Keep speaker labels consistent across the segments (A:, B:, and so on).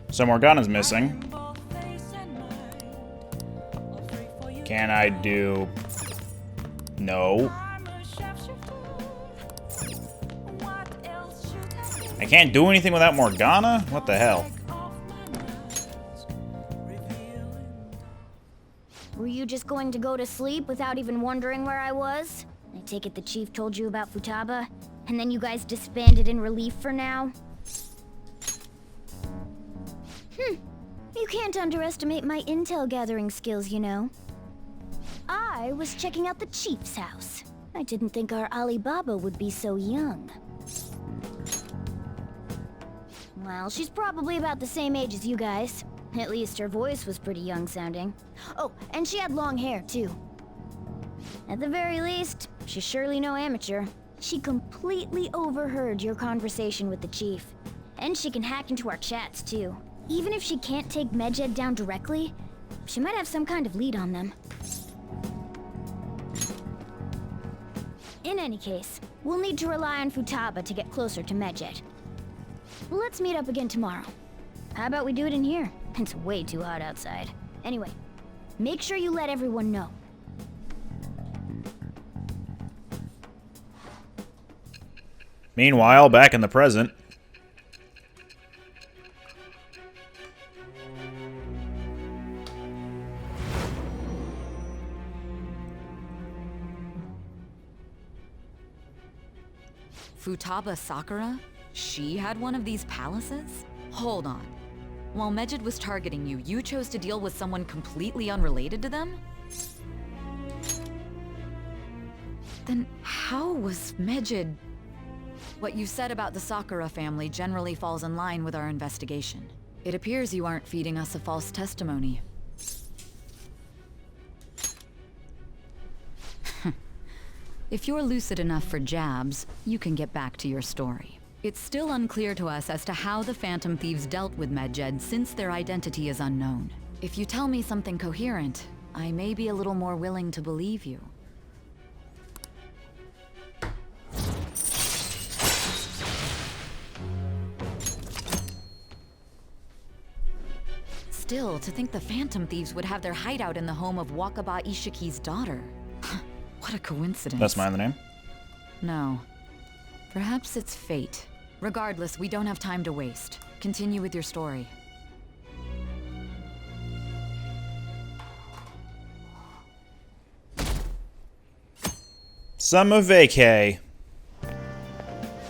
A: So Morgana's missing. Can I do... No. I can't do anything without Morgana? What the hell?
B: Were you just going to go to sleep without even wondering where I was? I take it the chief told you about Futaba, and then you guys disbanded in relief for now? You can't underestimate my intel gathering skills, you know. I was checking out the chief's house. I didn't think our Alibaba would be so young. Well, she's probably about the same age as you guys. At least her voice was pretty young sounding. Oh, and she had long hair, too. At the very least, she's surely no amateur. She completely overheard your conversation with the chief. And she can hack into our chats, too. Even if she can't take Medjed down directly, she might have some kind of lead on them. In any case, we'll need to rely on Futaba to get closer to Medjed. Let's meet up again tomorrow. How about we do it in here? It's way too hot outside. Anyway, make sure you let everyone know.
A: Meanwhile, back in the present.
C: Futaba Sakura? She had one of these palaces? Hold on. While Medjed was targeting you, you chose to deal with someone completely unrelated to them? Then how was Medjed... What you said about the Sakura family generally falls in line with our investigation. It appears you aren't feeding us a false testimony. If you're lucid enough for jabs, you can get back to your story. It's still unclear to us as to how the Phantom Thieves dealt with Medjed since their identity is unknown. If you tell me something coherent, I may be a little more willing to believe you. Still, to think the Phantom Thieves would have their hideout in the home of Wakaba Ishiki's daughter. What a coincidence.
A: That's my other name.
C: No. Perhaps it's fate. Regardless, we don't have time to waste. Continue with your story.
A: Summer vacay.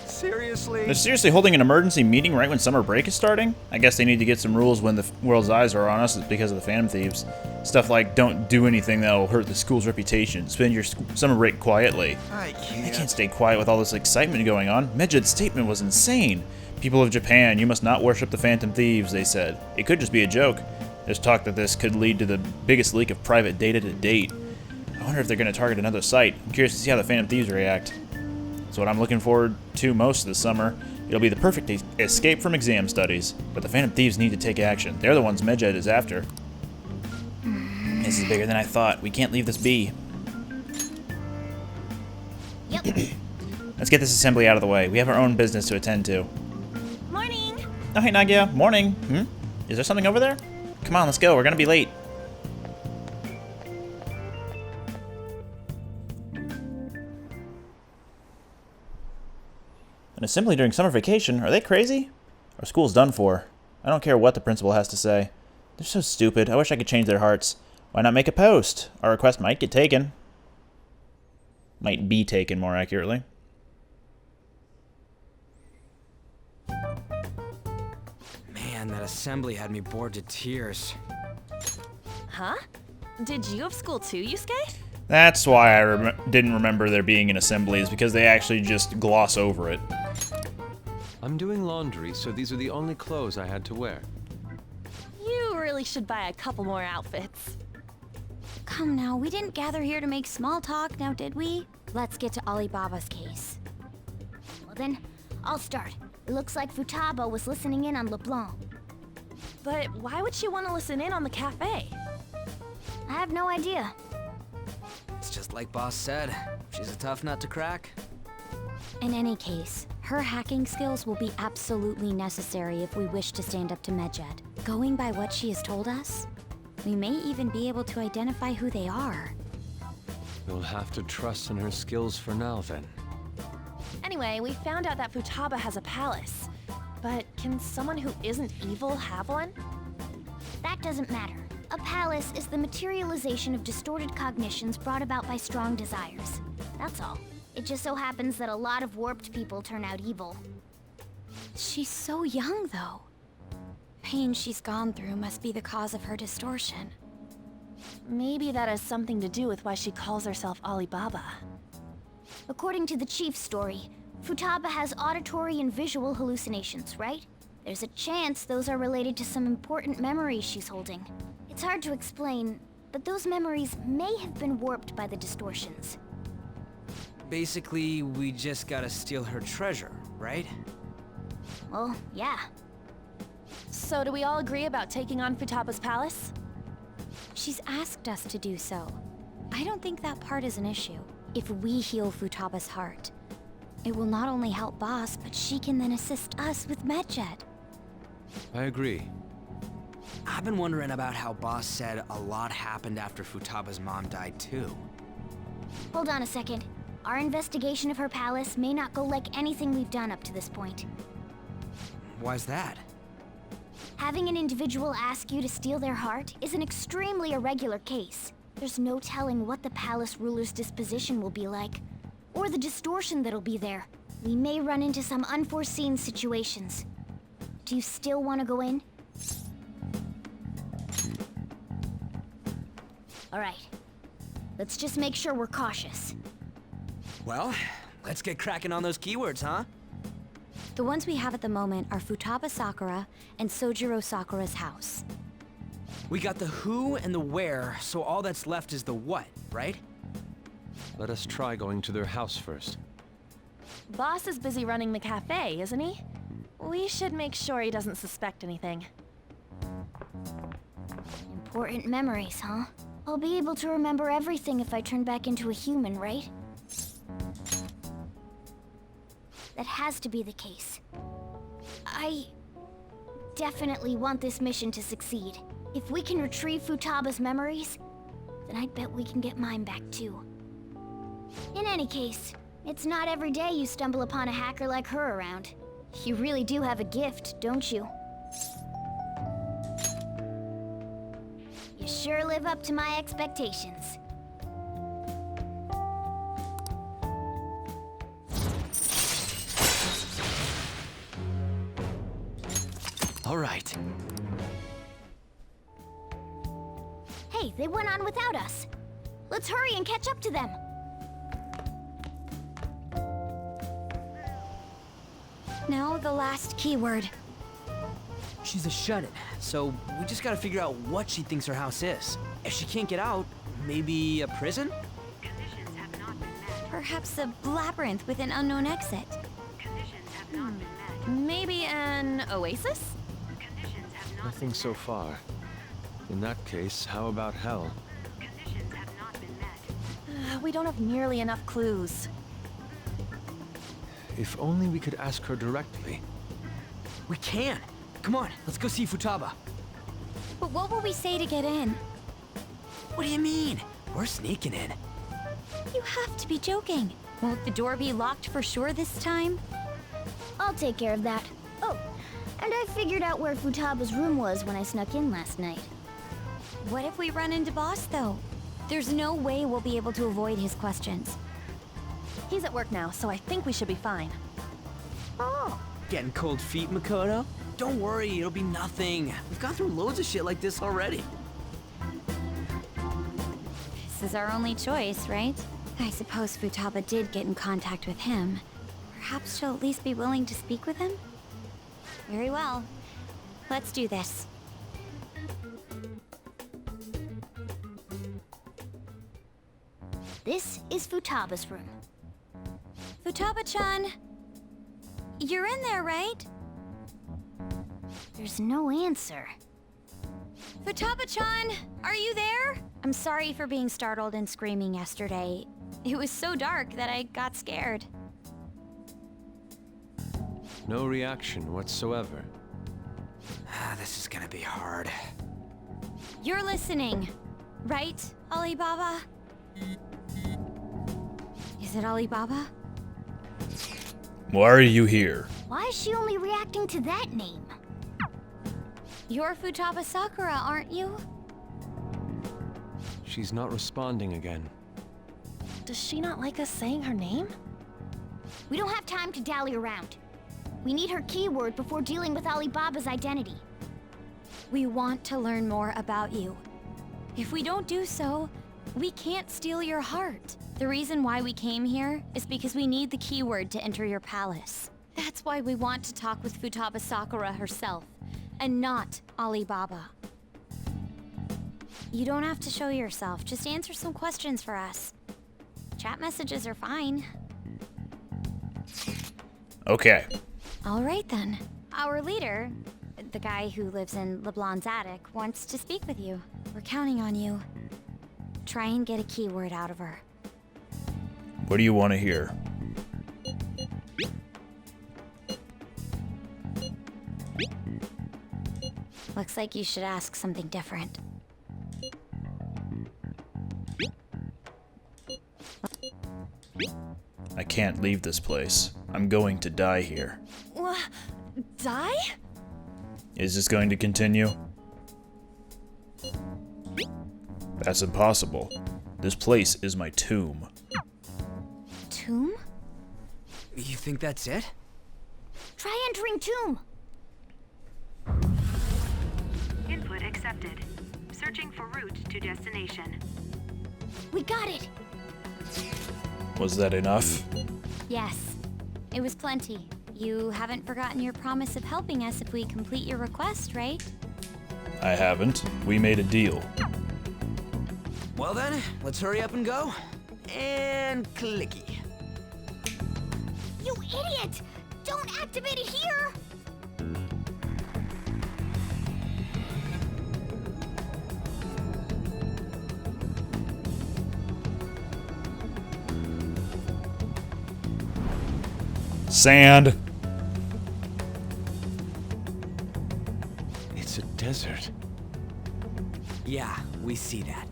D: Seriously?
A: They're seriously holding an emergency meeting right when summer break is starting? I guess they need to get some rules when the world's eyes are on us because of the Phantom Thieves. Stuff like don't do anything that'll hurt the school's reputation. Spend your summer break quietly.
D: I
A: They can't stay quiet with all this excitement going on. Medjed's statement was insane. People of Japan, you must not worship the Phantom Thieves, they said. It could just be a joke. There's talk that this could lead to the biggest leak of private data to date. I wonder if they're going to target another site. I'm curious to see how the Phantom Thieves react. That's what I'm looking forward to most this summer. It'll be the perfect escape from exam studies. But the Phantom Thieves need to take action. They're the ones Medjed is after. This is bigger than I thought. We can't leave this be.
B: Yep.
A: Let's get this assembly out of the way. We have our own business to attend to.
B: Morning!
A: Oh, hey, Nagia. Morning. Is there something over there? Come on, let's go. We're gonna be late. An assembly during summer vacation? Are they crazy? Our school's done for. I don't care what the principal has to say. They're so stupid. I wish I could change their hearts. Why not make a post? Our request might get taken. Might be taken, more accurately.
D: Man, that assembly had me bored to tears.
E: Huh? Did you have school too, Yusuke?
A: That's why I didn't remember there being an assembly, is because they actually just gloss over it.
F: I'm doing laundry, so these are the only clothes I had to wear.
E: You really should buy a couple more outfits.
B: Come now, we didn't gather here to make small talk, now did we? Let's get to Alibaba's case. Well then, I'll start. It looks like Futaba was listening in on LeBlanc.
E: But why would she want to listen in on the cafe?
B: I have no idea.
D: It's just like Boss said. She's a tough nut to crack.
B: In any case, Her hacking skills will be absolutely necessary if we wish to stand up to Medjed. Going by what she has told us, we may even be able to identify who they are.
F: You'll have to trust in her skills for now, then.
E: Anyway, we found out that Futaba has a palace. But can someone who isn't evil have one?
B: That doesn't matter. A palace is the materialization of distorted cognitions brought about by strong desires. That's all. It just so happens that a lot of warped people turn out evil. She's so young, though. Pain she's gone through must be the cause of her distortion.
E: Maybe that has something to do with why she calls herself Alibaba.
B: According to the chief's story, Futaba has auditory and visual hallucinations, right? There's a chance those are related to some important memories she's holding. It's hard to explain, but those memories may have been warped by the distortions.
D: Basically, we just gotta steal her treasure, right?
B: Well, yeah.
E: So do we all agree about taking on Futaba's palace?
B: She's asked us to do so. I don't think that part is an issue. If we heal Futaba's heart, it will not only help Boss, but she can then assist us with Medjed.
F: I agree.
D: I've been wondering about how Boss said a lot happened after Futaba's mom died too.
B: Hold on a second. Our investigation of her palace may not go like anything we've done up to this point.
D: Why's that?
B: Having an individual ask you to steal their heart is an extremely irregular case. There's no telling what the palace ruler's disposition will be like, or the distortion that'll be there. We may run into some unforeseen situations. Do you still want to go in? All right. Let's just make sure we're cautious.
D: Well, let's get cracking on those keywords, huh?
B: The ones we have at the moment are Futaba Sakura and Sojiro Sakura's house.
D: We got the who and the where, so all that's left is the what, right?
F: Let us try going to their house first.
E: Boss is busy running the cafe, isn't he? We should make sure he doesn't suspect anything.
B: Important memories, huh? I'll be able to remember everything if I turn back into a human, right? That has to be the case. I definitely want this mission to succeed. If we can retrieve Futaba's memories, then I bet we can get mine back too. In any case, it's not every day you stumble upon a hacker like her around. You really do have a gift, don't you? You sure live up to my expectations.
D: All right.
B: Hey, they went on without us. Let's hurry and catch up to them. Now the last keyword.
D: She's a shut-in, so we just gotta figure out what she thinks her house is. If she can't get out, maybe a prison?
B: Perhaps a labyrinth with an unknown exit.
E: Maybe an oasis?
F: Nothing so far. In that case, how about hell?
E: We don't have nearly enough clues.
F: If only we could ask her directly.
D: We can! Come on, let's go see Futaba.
B: But what will we say to get in?
D: What do you mean? We're sneaking in.
B: You have to be joking. Won't the door be locked for sure this time? I'll take care of that. Oh, and I figured out where Futaba's room was when I snuck in last night. What if we run into Boss, though? There's no way we'll be able to avoid his questions.
E: He's at work now, so I think we should be fine.
D: Oh, getting cold feet, Makoto? Don't worry, it'll be nothing. We've gone through loads of shit like this already.
B: This is our only choice, right? I suppose Futaba did get in contact with him. Perhaps she'll at least be willing to speak with him? Very well. Let's do this. This is Futaba's room. Futaba-chan! You're in there, right? There's no answer. Futaba-chan! Are you there? I'm sorry for being startled and screaming yesterday. It was so dark that I got scared.
F: No reaction whatsoever.
D: This is gonna be hard.
B: You're listening, right, Alibaba? Is it Alibaba?
A: Why are you here?
B: Why is she only reacting to that name? You're Futaba Sakura, aren't you?
F: She's not responding again.
E: Does she not like us saying her name?
B: We don't have time to dally around. We need her keyword before dealing with Alibaba's identity. We want to learn more about you. If we don't do so, we can't steal your heart. The reason why we came here is because we need the keyword to enter your palace. That's why we want to talk with Futaba Sakura herself, and not Alibaba. You don't have to show yourself, just answer some questions for us. Chat messages are fine.
A: Okay.
B: All right then. Our leader, the guy who lives in LeBlanc's attic, wants to speak with you. We're counting on you. Try and get a keyword out of her.
A: What do you want to hear?
B: Looks like you should ask something different.
A: I can't leave this place. I'm going to die here.
E: Die?
A: Is this going to continue? That's impossible. This place is my tomb.
B: Tomb?
D: You think that's it?
B: Try entering tomb.
G: Input accepted. Searching for route to destination.
B: We got it.
A: Was that enough?
B: Yes. It was plenty. You haven't forgotten your promise of helping us if we complete your request, right?
A: I haven't. We made a deal.
D: Well then, let's hurry up and go. And clicky.
B: You idiot! Don't activate it here!
A: Sand.
F: It's a desert.
D: Yeah, we see that.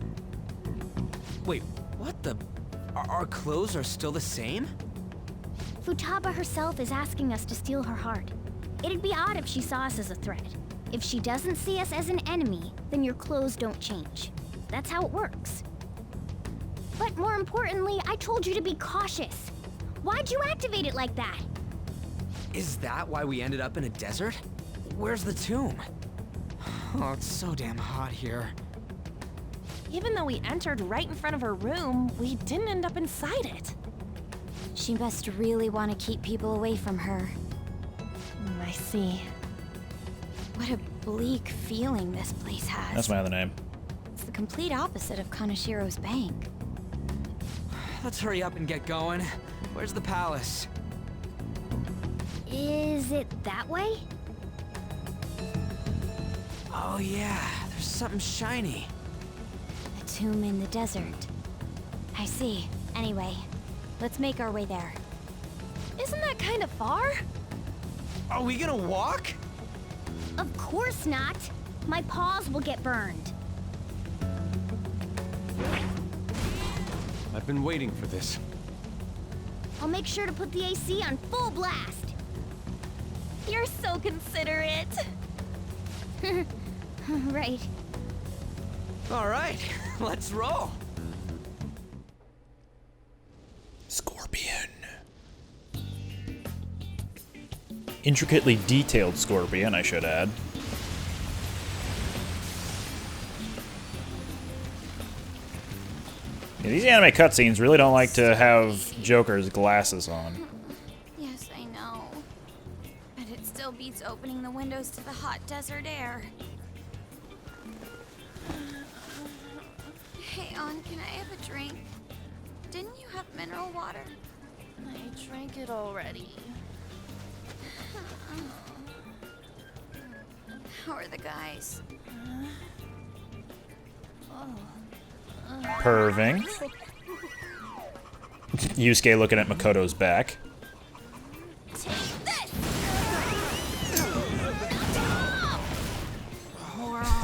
D: Wait, what the? Our clothes are still the same?
B: Futaba herself is asking us to steal her heart. It'd be odd if she saw us as a threat. If she doesn't see us as an enemy, then your clothes don't change. That's how it works. But more importantly, I told you to be cautious. Why'd you activate it like that?
D: Is that why we ended up in a desert? Where's the tomb? Oh, it's so damn hot here.
E: Even though we entered right in front of her room, we didn't end up inside it.
B: She must really want to keep people away from her.
E: I see.
B: What a bleak feeling this place has.
A: That's my other name.
B: It's the complete opposite of Kanashiro's bank.
D: Let's hurry up and get going. Where's the palace?
B: Is it that way?
D: Oh yeah, there's something shiny.
B: A tomb in the desert. I see. Anyway, let's make our way there.
E: Isn't that kind of far?
D: Are we gonna walk?
B: Of course not. My paws will get burned.
F: I've been waiting for this.
B: I'll make sure to put the AC on full blast.
E: You're so considerate.
B: Right.
D: All right, let's roll.
A: Scorpion. Intricately detailed scorpion, I should add. Yeah, these anime cutscenes really don't like to have Joker's glasses on.
B: Yes, I know. But it still beats opening the windows to the hot desert air. Hey, On, can I have a drink? Didn't you have mineral water?
E: I drank it already.
B: How are the guys?
A: Perving. Yusuke looking at Makoto's back.
B: Take this!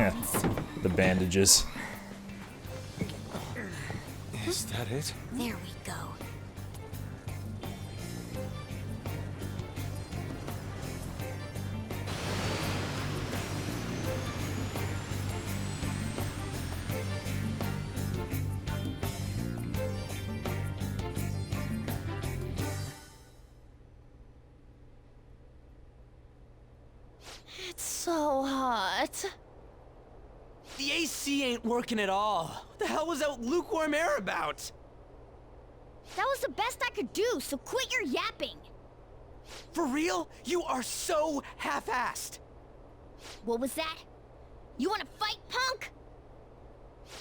B: balance.
A: The bandages.
F: Is that it?
B: There we go.
E: It's so hot.
D: The AC ain't working at all. What the hell was that lukewarm air about?
B: That was the best I could do, so quit your yapping.
D: For real? You are so half-assed.
B: What was that? You wanna fight, punk?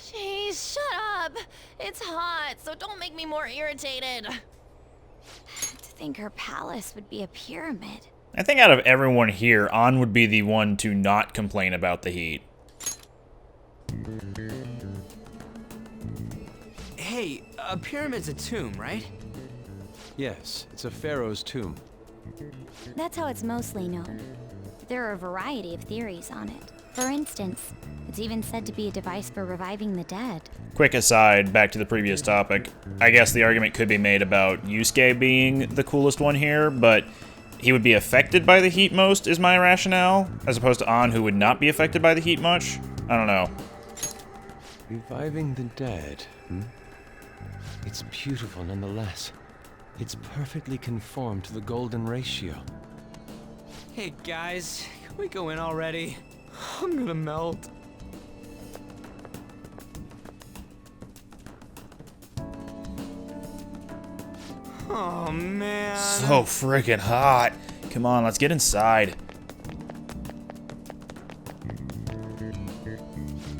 E: Jeez, shut up. It's hot, so don't make me more irritated.
B: To think her palace would be a pyramid.
A: I think out of everyone here, An would be the one to not complain about the heat.
D: Hey, a pyramid's a tomb, right?
F: Yes, it's a pharaoh's tomb.
B: That's how it's mostly known. There are a variety of theories on it. For instance, it's even said to be a device for reviving the dead.
A: Quick aside, back to the previous topic. I guess the argument could be made about Yusuke being the coolest one here, but he would be affected by the heat most, is my rationale, as opposed to An, who would not be affected by the heat much. I don't know.
F: Reviving the dead, It's beautiful nonetheless. It's perfectly conformed to the golden ratio.
D: Hey guys, can we go in already? I'm gonna melt. Oh man.
A: So freaking hot. Come on, let's get inside.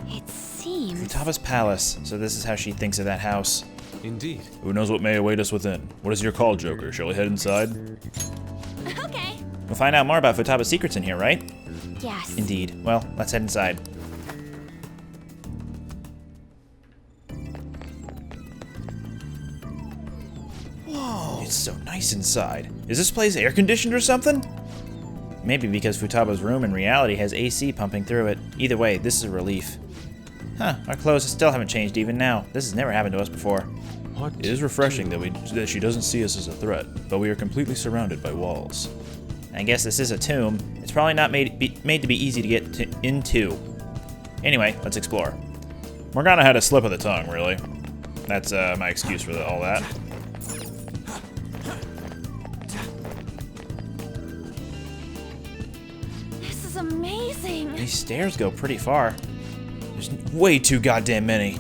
B: It seems...
A: Futaba's palace, so this is how she thinks of that house.
F: Indeed.
A: Who knows what may await us within? What is your call, Joker? Shall we head inside?
B: Okay.
A: We'll find out more about Futaba's secrets in here, right?
B: Yes.
A: Indeed. Well, let's head inside. Whoa! It's so nice inside. Is this place air conditioned or something? Maybe because Futaba's room in reality has AC pumping through it. Either way, this is a relief. Huh, our clothes still haven't changed even now. This has never happened to us before.
F: What?
A: It is refreshing that she doesn't see us as a threat, but we are completely surrounded by walls. I guess this is a tomb. It's probably not made to be easy to get into. Anyway, let's explore. Morgana had a slip of the tongue, really. That's my excuse for all that.
E: This is amazing.
A: These stairs go pretty far. There's way too goddamn many.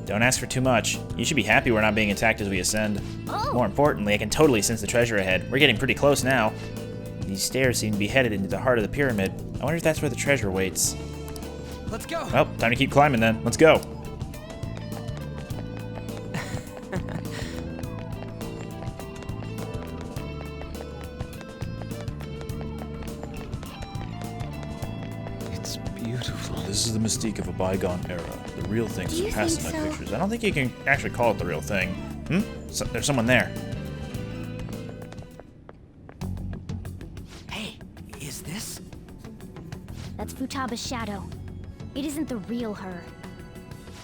A: Don't ask for too much. You should be happy we're not being attacked as we ascend.
B: Oh.
A: More importantly, I can totally sense the treasure ahead. We're getting pretty close now. These stairs seem to be headed into the heart of the pyramid. I wonder if that's where the treasure waits.
D: Let's go.
A: Well, time to keep climbing then. Let's go.
F: It's beautiful.
A: This is the mystique of a bygone era. The real things
B: Do you
A: surpass
B: think
A: in my
B: so?
A: pictures. I don't think you can actually call it the real thing. So, there's someone there.
D: Hey, is this?
B: That's Futaba's shadow. It isn't the real her.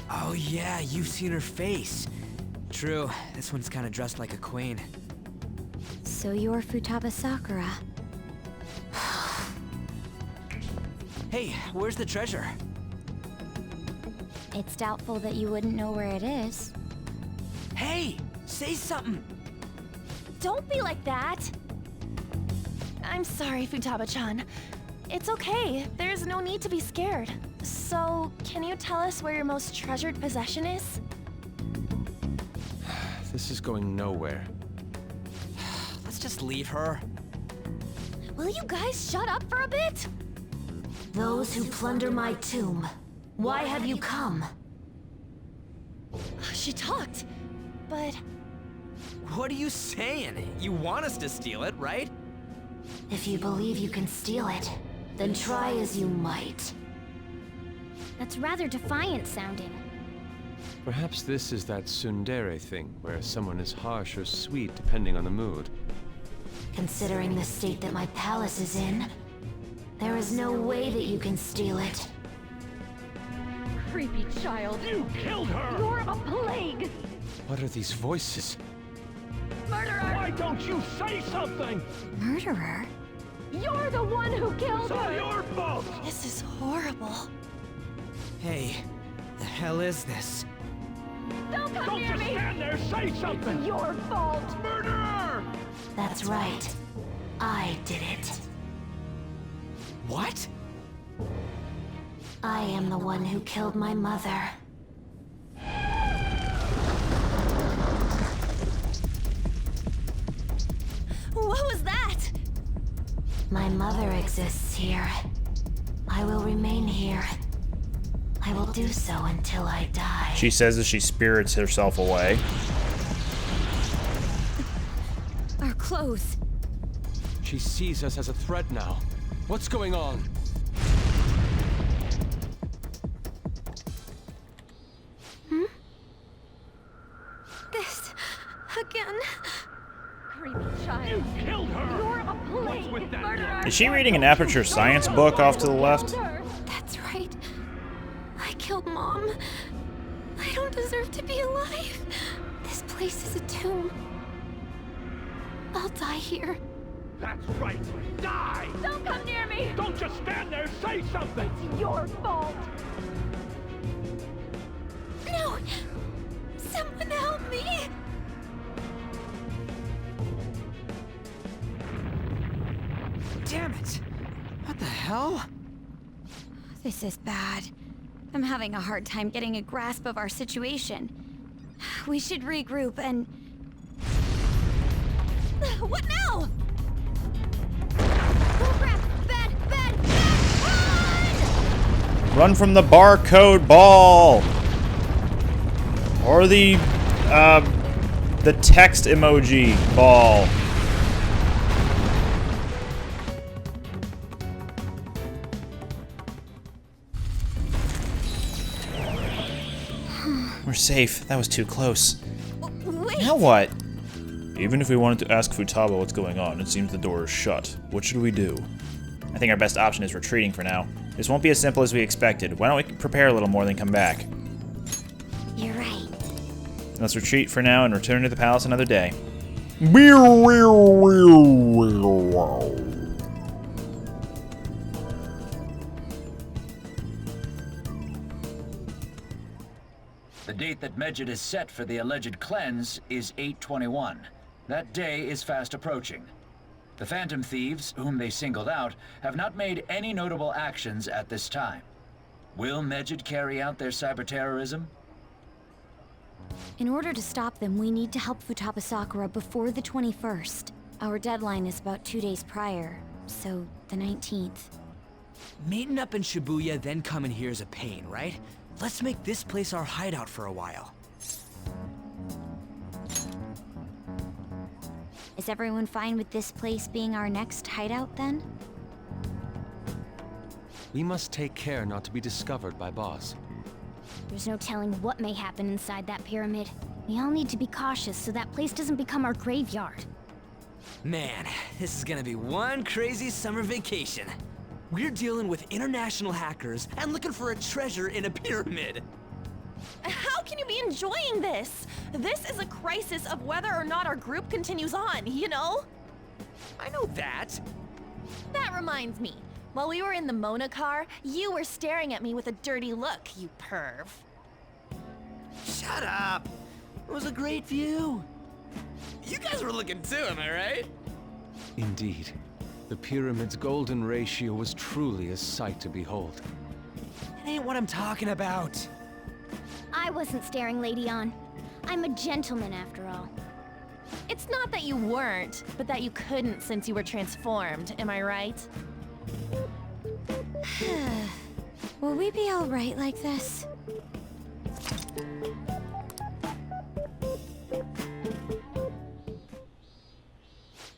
D: Oh yeah, you've seen her face. True, this one's kind of dressed like a queen.
B: So you're Futaba Sakura.
D: Hey, where's the treasure?
B: It's doubtful that you wouldn't know where it is.
D: Hey, say something.
E: Don't be like that. I'm sorry, Futaba-chan. It's okay. There's no need to be scared. So, can you tell us where your most treasured possession is?
F: This is going nowhere.
D: Let's just leave her.
E: Will you guys shut up for a bit?
H: Those who plunder my tomb, why have you come?
E: She talked, but
D: What are you saying? You want us to steal it, right?
H: If you believe you can steal it, then try as you might.
B: That's rather defiant sounding.
F: Perhaps this is that tsundere thing, where someone is harsh or sweet depending on the mood.
H: Considering the state that my palace is in, there is no way that you can steal it.
I: Creepy child. You killed her! You're a plague!
F: What are these voices?
I: Murderer!
J: Why don't you say something?
C: Murderer?
I: You're the one who killed
J: It's all
I: her!
J: your fault!
E: This is horrible.
D: Hey, the hell is this?
I: Don't come
J: Don't
I: near
J: just
I: me!
J: stand there, say something!
I: It's your fault!
J: Murderer!
H: That's right. I did it.
D: What?
H: I am the one who killed my mother.
E: What was that?
H: My mother exists here. I will remain here. I will do so until I die.
A: She says as she spirits herself away.
C: Our clothes.
F: She sees us as a threat now. What's going on?
E: This again.
I: Creepy child.
J: You killed her!
I: You're a plague!
J: What's with that?
I: Murderer!
A: Is she reading an Aperture Science book off to the left?
E: That's right. I killed Mom. I don't deserve to be alive. This place is a tomb. I'll die here.
J: That's right! Die!
I: Don't come near me!
J: Don't just stand there, say something!
I: It's your fault!
E: No! Someone help me!
D: Damn it! What the hell?
C: This is bad. I'm having a hard time getting a grasp of our situation. We should regroup and...
E: What now?
B: Oh crap! Bad! Bad! Bad!
A: Run from the barcode ball! Or the text emoji ball. We're safe. That was too close.
E: Wait!
A: Now what? Even if we wanted to ask Futaba what's going on, it seems the door is shut. What should we do? I think our best option is retreating for now. This won't be as simple as we expected. Why don't we prepare a little more, then come back?
B: You're right.
A: Let's retreat for now and return to the palace another day.
K: The date that Medjed has set for the alleged cleanse is 8/21. That day is fast approaching. The Phantom Thieves, whom they singled out, have not made any notable actions at this time. Will Medjed carry out their cyber-terrorism?
C: In order to stop them, we need to help Futaba Sakura before the 21st. Our deadline is about 2 days prior, so the 19th.
D: Meeting up in Shibuya, then coming here is a pain, right? Let's make this place our hideout for a while.
C: Is everyone fine with this place being our next hideout, then?
F: We must take care not to be discovered by Boss.
B: There's no telling what may happen inside that pyramid. We all need to be cautious so that place doesn't become our graveyard.
D: Man, this is gonna be one crazy summer vacation. We're dealing with international hackers and looking for a treasure in a pyramid.
E: How can you be enjoying this? This is a crisis of whether or not our group continues on, you know?
D: I know that.
E: That reminds me. While we were in the Mona car, you were staring at me with a dirty look, you perv.
D: Shut up. It was a great view. You guys were looking too, am I right?
F: Indeed. The pyramid's golden ratio was truly a sight to behold.
D: It ain't what I'm talking about.
B: I wasn't staring Lady On. I'm a gentleman after all.
E: It's not that you weren't, but that you couldn't since you were transformed, am I right?
C: Will we be alright like this?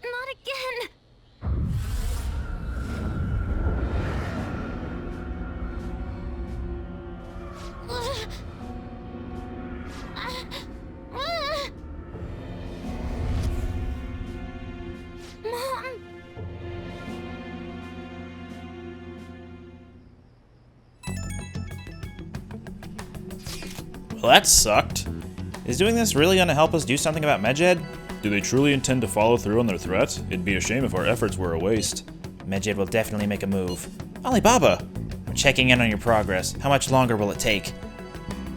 B: Not again! Mom!
A: Well, that sucked. Is doing this really gonna help us do something about Medjed? Do they truly intend to follow through on their threat? It'd be a shame if our efforts were a waste. Medjed will definitely make a move. Alibaba! I'm checking in on your progress. How much longer will it take?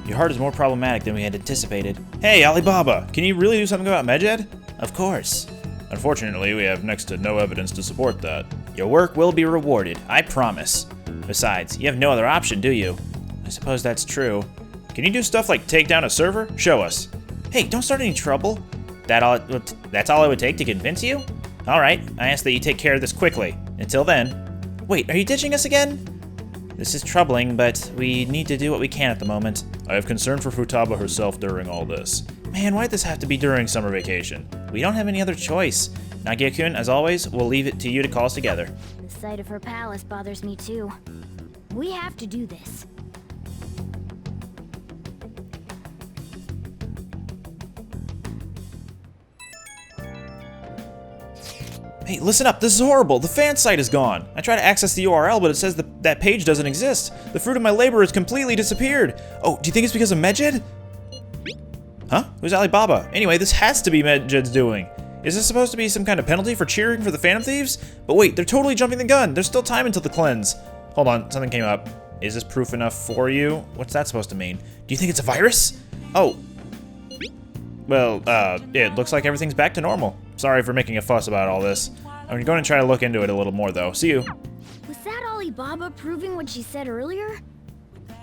A: Your heart is more problematic than we had anticipated. Hey, Alibaba! Can you really do something about Medjed? Of course. Unfortunately, we have next to no evidence to support that. Your work will be rewarded, I promise. Besides, you have no other option, do you? I suppose that's true. Can you do stuff like take down a server? Show us. Hey, don't start any trouble. That's all it would take to convince you? Alright, I ask that you take care of this quickly. Until then... Wait, are you ditching us again? This is troubling, but we need to do what we can at the moment.
L: I have concern for Futaba herself during all this.
A: Man, why'd this have to be during summer vacation? We don't have any other choice. Nagia-kun, as always, we'll leave it to you to call us together.
B: The sight of her palace bothers me too. We have to do this.
A: Hey, listen up, this is horrible. The fan site is gone. I tried to access the URL, but it says that page doesn't exist. The fruit of my labor has completely disappeared. Oh, do you think it's because of Medjed? Huh? Who's Alibaba? Anyway, this has to be Medjed's doing. Is this supposed to be some kind of penalty for cheering for the Phantom Thieves? But wait, they're totally jumping the gun. There's still time until the cleanse. Hold on, something came up. Is this proof enough for you? What's that supposed to mean? Do you think it's a virus? Oh. Well, it looks like everything's back to normal. Sorry for making a fuss about all this. I'm going to try to look into it a little more, though. See you.
B: Was that Alibaba proving what she said earlier?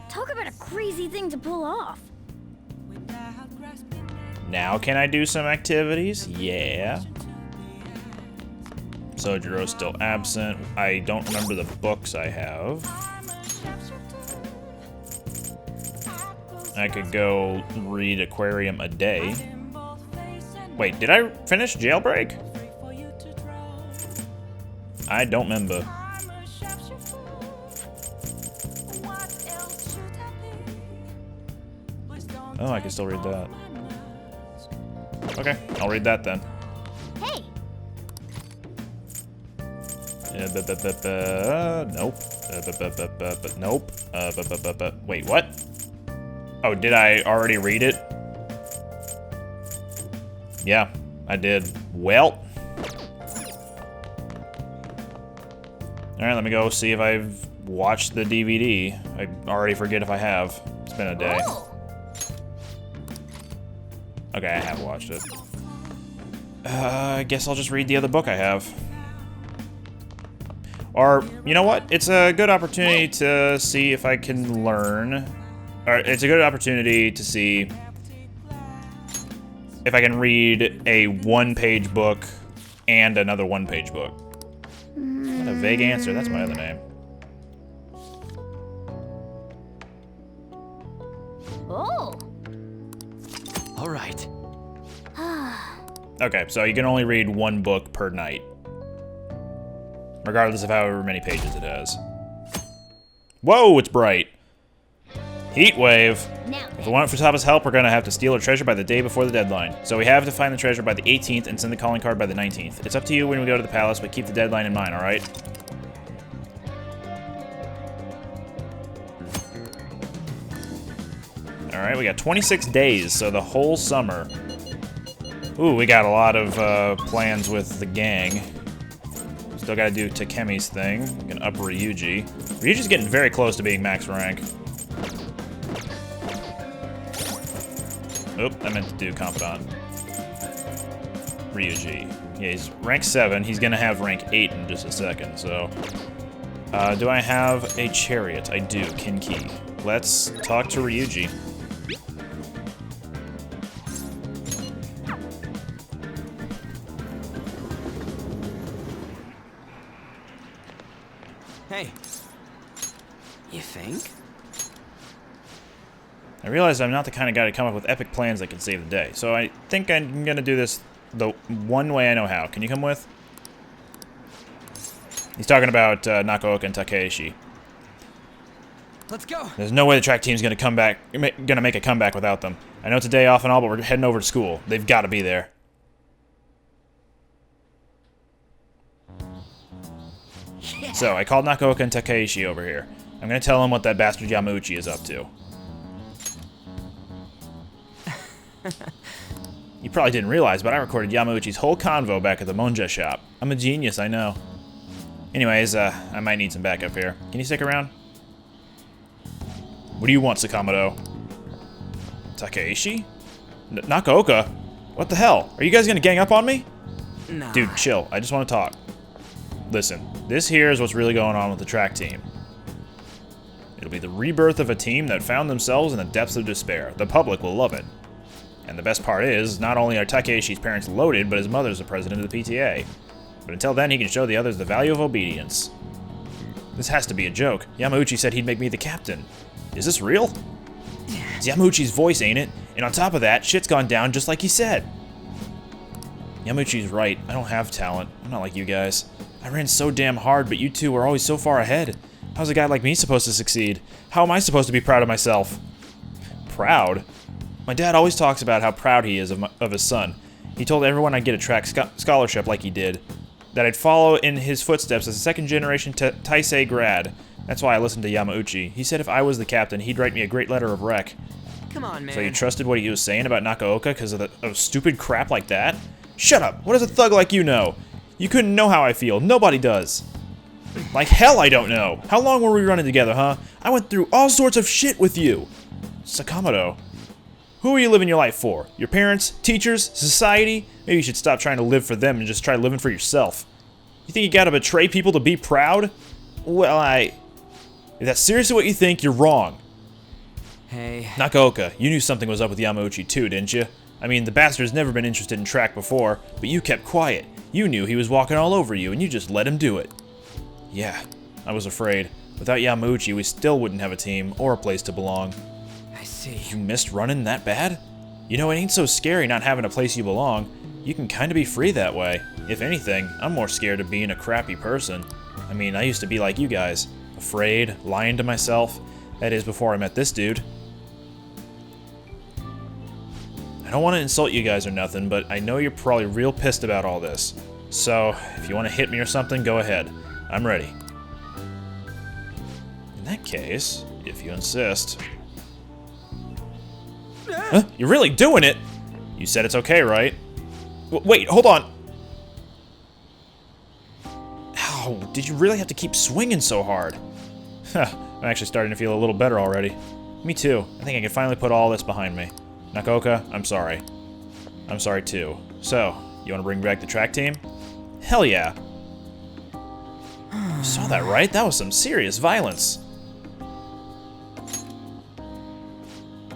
B: Talk about a crazy thing to pull off.
A: Now can I do some activities? Yeah. Sojiro's still absent. I don't remember the books I have. I could go read Aquarium a day. Wait, did I finish Jailbreak? I don't remember. Oh, I can still read that. Okay, I'll read that then.
B: Hey!
A: Nope. Nope. Wait, what? Oh, did I already read it? Yeah, I did. Well. Alright, let me go see if I've watched the DVD. I already forget if I have. It's been a day. Okay, I have watched it. I guess I'll just read the other book I have. Or, you know what? It's a good opportunity to see if I can learn. Or, it's a good opportunity to see if I can read a one-page book and another one-page book. What a vague answer. That's my other name.
B: Oh!
D: All right.
A: Okay, so you can only read one book per night. Regardless of however many pages it has. Whoa, it's bright. Heat wave. If we want Futaba's help, we're gonna have to steal her treasure by the day before the deadline. So we have to find the treasure by the 18th and send the calling card by the 19th. It's up to you when we go to the palace, but keep the deadline in mind, alright? Alright, we got 26 days, so the whole summer. Ooh, we got a lot of plans with the gang. Still gotta do Takemi's thing. We can up Ryuji. Ryuji's getting very close to being max rank. Oop, I meant to do Confidant. Ryuji. Yeah, he's rank 7. He's gonna have rank 8 in just a second, so... do I have a chariot? I do, Kinki. Let's talk to Ryuji.
D: Hey. You think?
A: I realized I'm not the kind of guy to come up with epic plans that can save the day, so I think I'm gonna do this the one way I know how. Can you come with? He's talking about Nakaoka and Takeshi.
D: Let's go.
A: There's no way the track team's gonna make a comeback without them. I know it's a day off and all, but we're heading over to school. They've got to be there. Yeah. So I called Nakaoka and Takeshi over here. I'm gonna tell them what that bastard Yamauchi is up to. You probably didn't realize, but I recorded Yamauchi's whole convo back at the Monja shop. I'm a genius, I know. Anyways, I might need some backup here. Can you stick around? What do you want, Sakamoto? Takeishi? Nakaoka? What the hell? Are you guys gonna gang up on me?
D: Nah.
A: Dude, chill. I just want to talk. Listen, this here is what's really going on with the track team. It'll be the rebirth of a team that found themselves in the depths of despair. The public will love it. And the best part is, not only are Takeishi's parents loaded, but his mother's the president of the PTA. But until then, he can show the others the value of obedience. This has to be a joke. Yamauchi said he'd make me the captain. Is this real? It's Yamauchi's voice, ain't it? And on top of that, shit's gone down just like he said. Yamauchi's right. I don't have talent. I'm not like you guys. I ran so damn hard, but you two were always so far ahead. How's a guy like me supposed to succeed? How am I supposed to be proud of myself? Proud? My dad always talks about how proud he is of his son. He told everyone I'd get a track scholarship like he did. That I'd follow in his footsteps as a second-generation Taisei grad. That's why I listened to Yamauchi. He said if I was the captain, he'd write me a great letter of rec.
D: Come on, man.
A: So you trusted what he was saying about Nakaoka because of stupid crap like that? Shut up! What does a thug like you know? You couldn't know how I feel. Nobody does. Like hell I don't know. How long were we running together, huh? I went through all sorts of shit with you. Sakamoto. Who are you living your life for? Your parents? Teachers? Society? Maybe you should stop trying to live for them and just try living for yourself. You think you gotta betray people to be proud? Well, if that's seriously what you think, you're wrong.
D: Hey.
A: Nakaoka, you knew something was up with Yamauchi too, didn't you? I mean, the bastard's never been interested in track before, but you kept quiet. You knew he was walking all over you, and you just let him do it. Yeah, I was afraid. Without Yamauchi, we still wouldn't have a team or a place to belong.
D: I see.
A: You missed running that bad? You know, it ain't so scary not having a place you belong. You can kinda be free that way. If anything, I'm more scared of being a crappy person. I mean, I used to be like you guys. Afraid, lying to myself. That is, before I met this dude. I don't want to insult you guys or nothing, but I know you're probably real pissed about all this. So, if you want to hit me or something, go ahead. I'm ready. In that case, if you insist... Huh? You're really doing it? You said it's okay, right? Wait, hold on. Ow, did you really have to keep swinging so hard? Huh, I'm actually starting to feel a little better already. Me too. I think I can finally put all this behind me. Nakaoka, I'm sorry. I'm sorry too. So, you want to bring back the track team? Hell yeah. You saw that, right? That was some serious violence.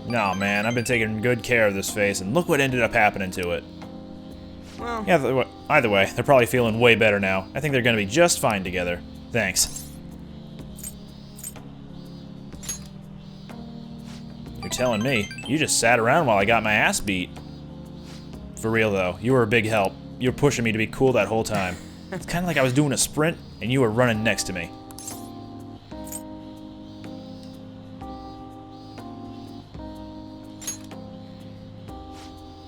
A: No, man, I've been taking good care of this face, and look what ended up happening to it.
D: Well,
A: yeah, either way, they're probably feeling way better now. I think they're gonna be just fine together. Thanks. You're telling me. You just sat around while I got my ass beat. For real, though, you were a big help. You were pushing me to be cool that whole time. It's kind of like I was doing a sprint, and you were running next to me.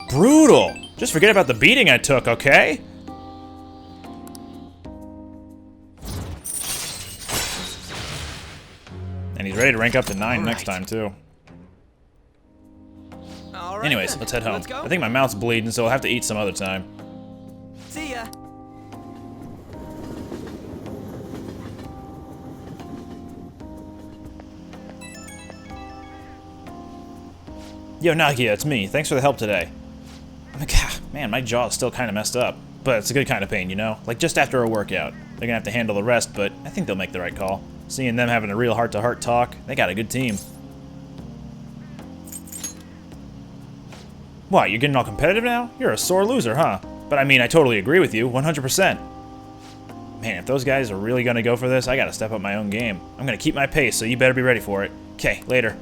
A: Brutal! Just forget about the beating I took, okay? And he's ready to rank up to 9 next time, too.
D: All right,
A: Anyways,
D: then.
A: let's head home.
D: Let's go.
A: I think my mouth's bleeding, so I'll have to eat some other time.
D: See ya.
A: Yo, Nagia, it's me. Thanks for the help today. Man, my jaw's still kind of messed up. But it's a good kind of pain, you know? Like just after a workout. They're gonna have to handle the rest, but I think they'll make the right call. Seeing them having a real heart-to-heart talk, they got a good team. What, you're getting all competitive now? You're a sore loser, huh? But I mean, I totally agree with you, 100%. Man, if those guys are really gonna go for this, I gotta step up my own game. I'm gonna keep my pace, so you better be ready for it. Okay, later.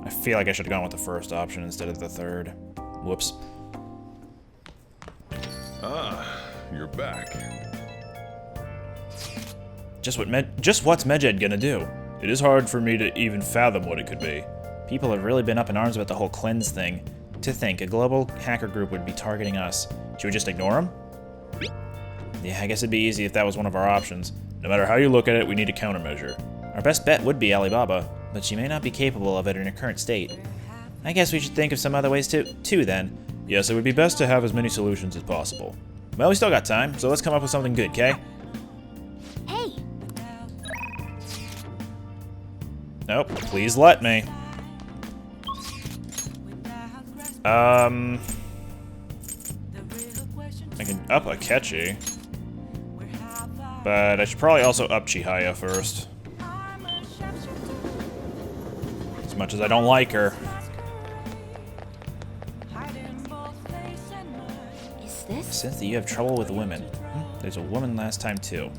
A: I feel like I should have gone with the first option instead of the third. Whoops.
M: Ah, you're back.
A: Just what's Medjed gonna do? It is hard for me to even fathom what it could be. People have really been up in arms about the whole cleanse thing. To think, a global hacker group would be targeting us. Should we just ignore them? Yeah, I guess it'd be easy if that was one of our options. No matter how you look at it, we need a countermeasure. Our best bet would be Alibaba, but she may not be capable of it in her current state. I guess we should think of some other ways too then.
L: Yes, it would be best to have as many solutions as possible.
A: Well, we still got time, so let's come up with something good, okay?
B: Hey,
A: Nope, please let me. I can up Akechi. But I should probably also up Chihaya first. As much as I don't like her.
B: is this?
A: Since that you have trouble with women. There's a woman last time too.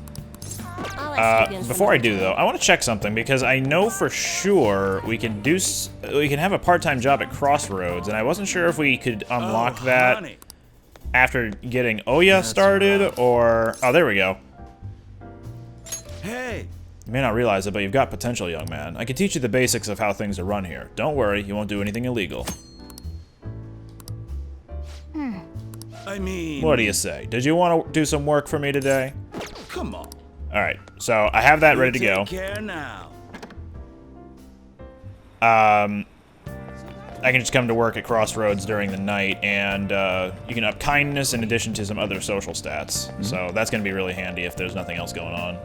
B: I'll ask you again
A: Before I
B: some
A: do though, I want to check something because I know for sure we can have a part-time job at Crossroads, and I wasn't sure if we could unlock that after getting Oya started or there we go.
J: Hey!
A: You may not realize it, but you've got potential, young man. I can teach you the basics of how things are run here. Don't worry, you won't do anything illegal.
J: I mean...
A: What do you say? Did you want to do some work for me today?
J: Come on.
A: Alright, so I have that ready to go.
J: Take care now.
A: I can just come to work at Crossroads during the night, and you can up kindness in addition to some other social stats. So that's going to be really handy if there's nothing else going on.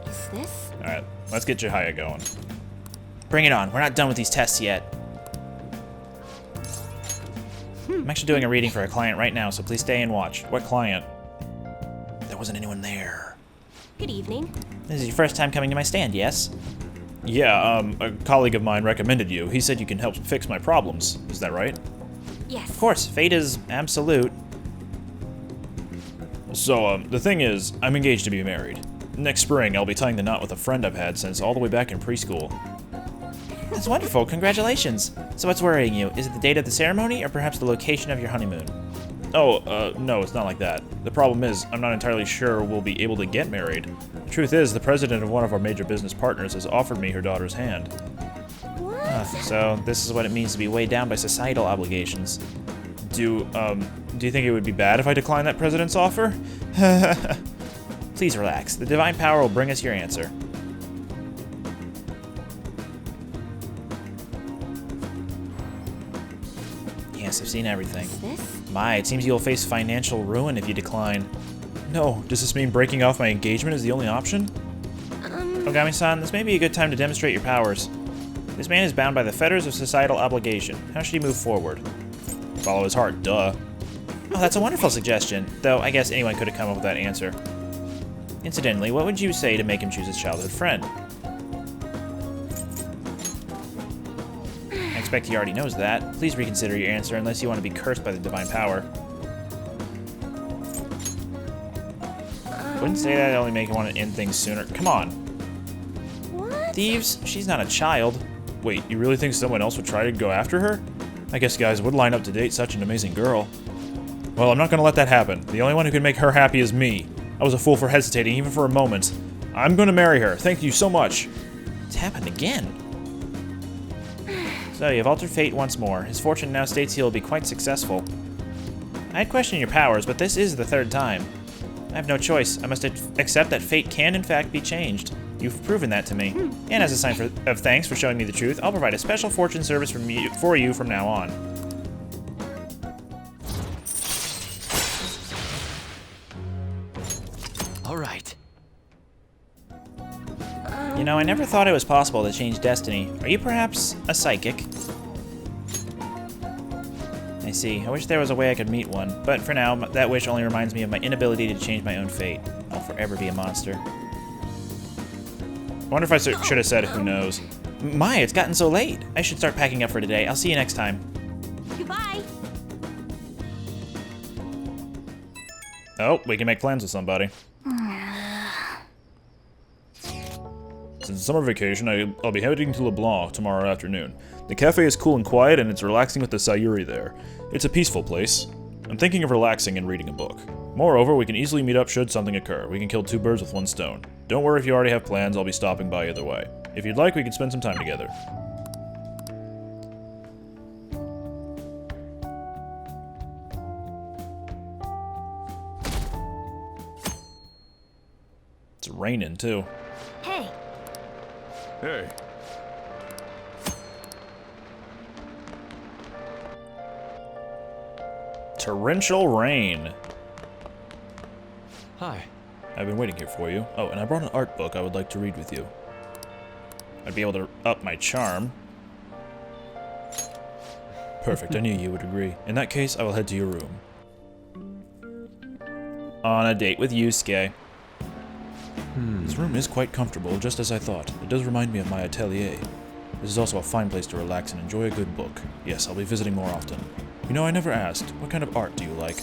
B: Is this?
A: Alright, let's get Chihaya going. Bring it on. We're not done with these tests yet. I'm actually doing a reading for a client right now, so please stay and watch. What client? There wasn't anyone there.
B: Good evening.
A: This is your first time coming to my stand, yes?
L: Yeah, a colleague of mine recommended you. He said you can help fix my problems. Is that right?
B: Yes.
A: Of course, fate is absolute.
L: So, the thing is, I'm engaged to be married. Next spring, I'll be tying the knot with a friend I've had since all the way back in preschool.
A: That's wonderful, congratulations. So what's worrying you? Is it the date of the ceremony, or perhaps the location of your honeymoon?
L: Oh, no, it's not like that. The problem is, I'm not entirely sure we'll be able to get married. The truth is, the president of one of our major business partners has offered me her daughter's hand.
B: What?
A: So this is what it means to be weighed down by societal obligations.
L: Do you think it would be bad if I decline that president's offer?
A: Please relax. The divine power will bring us your answer. Yes, I've seen everything.
B: Is this?
A: My, it seems you'll face financial ruin if you decline.
L: No, does this mean breaking off my engagement is the only option?
A: Ogami-san, this may be a good time to demonstrate your powers. This man is bound by the fetters of societal obligation. How should he move forward?
L: Follow his heart, duh.
A: Oh, that's a wonderful suggestion, though I guess anyone could have come up with that answer. Incidentally, what would you say to make him choose his childhood friend? I expect he already knows that. Please reconsider your answer unless you want to be cursed by the divine power. Wouldn't say that, only make you want to end things sooner. Come on.
B: What?
A: Thieves? She's not a child.
L: Wait, you really think someone else would try to go after her? I guess guys would line up to date such an amazing girl. Well, I'm not gonna let that happen. The only one who can make her happy is me. I was a fool for hesitating, even for a moment. I'm gonna marry her. Thank you so much.
A: It's happened again. So, you've altered fate once more. His fortune now states he'll be quite successful. I'd question your powers, but this is the third time. I have no choice. I must accept that fate can, in fact, be changed. You've proven that to me. And as a sign of thanks for showing me the truth, I'll provide a special fortune service for you from now on.
D: All right.
A: You know, I never thought it was possible to change destiny. Are you perhaps a psychic? I see. I wish there was a way I could meet one, but for now, that wish only reminds me of my inability to change my own fate. I'll forever be a monster.
L: I wonder if I should have said who knows.
A: My, it's gotten so late. I should start packing up for today. I'll see you next time.
B: Goodbye.
L: Oh, we can make plans with somebody. Since summer vacation, I'll be heading to LeBlanc tomorrow afternoon. The cafe is cool and quiet, and it's relaxing with the Sayuri there. It's a peaceful place. I'm thinking of relaxing and reading a book. Moreover, we can easily meet up should something occur. We can kill two birds with one stone. Don't worry if you already have plans, I'll be stopping by either way. If you'd like, we can spend some time together. It's raining, too.
B: Hey.
M: Hey.
L: Torrential rain.
F: Hi.
L: I've been waiting here for you. Oh, and I brought an art book I would like to read with you. I'd be able to up my charm. Perfect, I knew you would agree. In that case, I will head to your room. On a date with Yusuke. This room is quite comfortable, just as I thought. It does remind me of my atelier. This is also a fine place to relax and enjoy a good book. Yes, I'll be visiting more often. You know, I never asked, what kind of art do you like?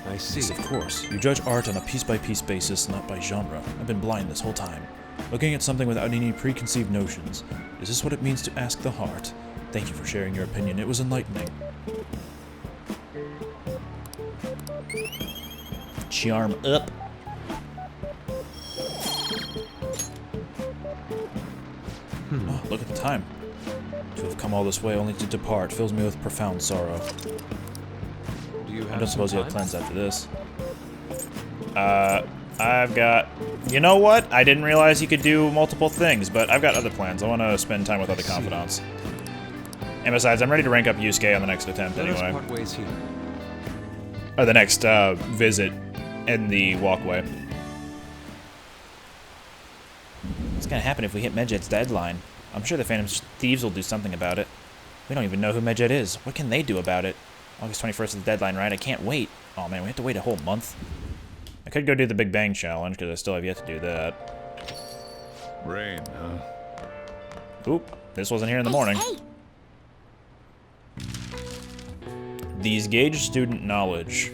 F: I see.
L: Yes, of course. You judge art on a piece-by-piece basis, not by genre. I've been blind this whole time. Looking at something without any preconceived notions. Is this what it means to ask the heart? Thank you for sharing your opinion. It was enlightening. Charm up. Oh, look at the time. To have come all this way only to depart fills me with profound sorrow.
F: Do you have
L: I don't suppose you have
F: some
L: plans after this. I've got... You know what? I didn't realize you could do multiple things, but I've got other plans. I want to spend time with other confidants. And besides, I'm ready to rank up Yusuke on the next attempt
F: Let us
L: anyway.
F: part ways here.
L: Or the next visit in the walkway. What's gonna happen if we hit Medjed's deadline? I'm sure the Phantom Thieves will do something about it. We don't even know who Medjed is. What can they do about it? August 21st is the deadline, right? I can't wait. Oh man, we have to wait a whole month. I could go do the Big Bang Challenge, because I still have yet to do that.
M: Rain, huh?
L: Oop, this wasn't here in the morning.
B: Hey.
L: These gauge student knowledge.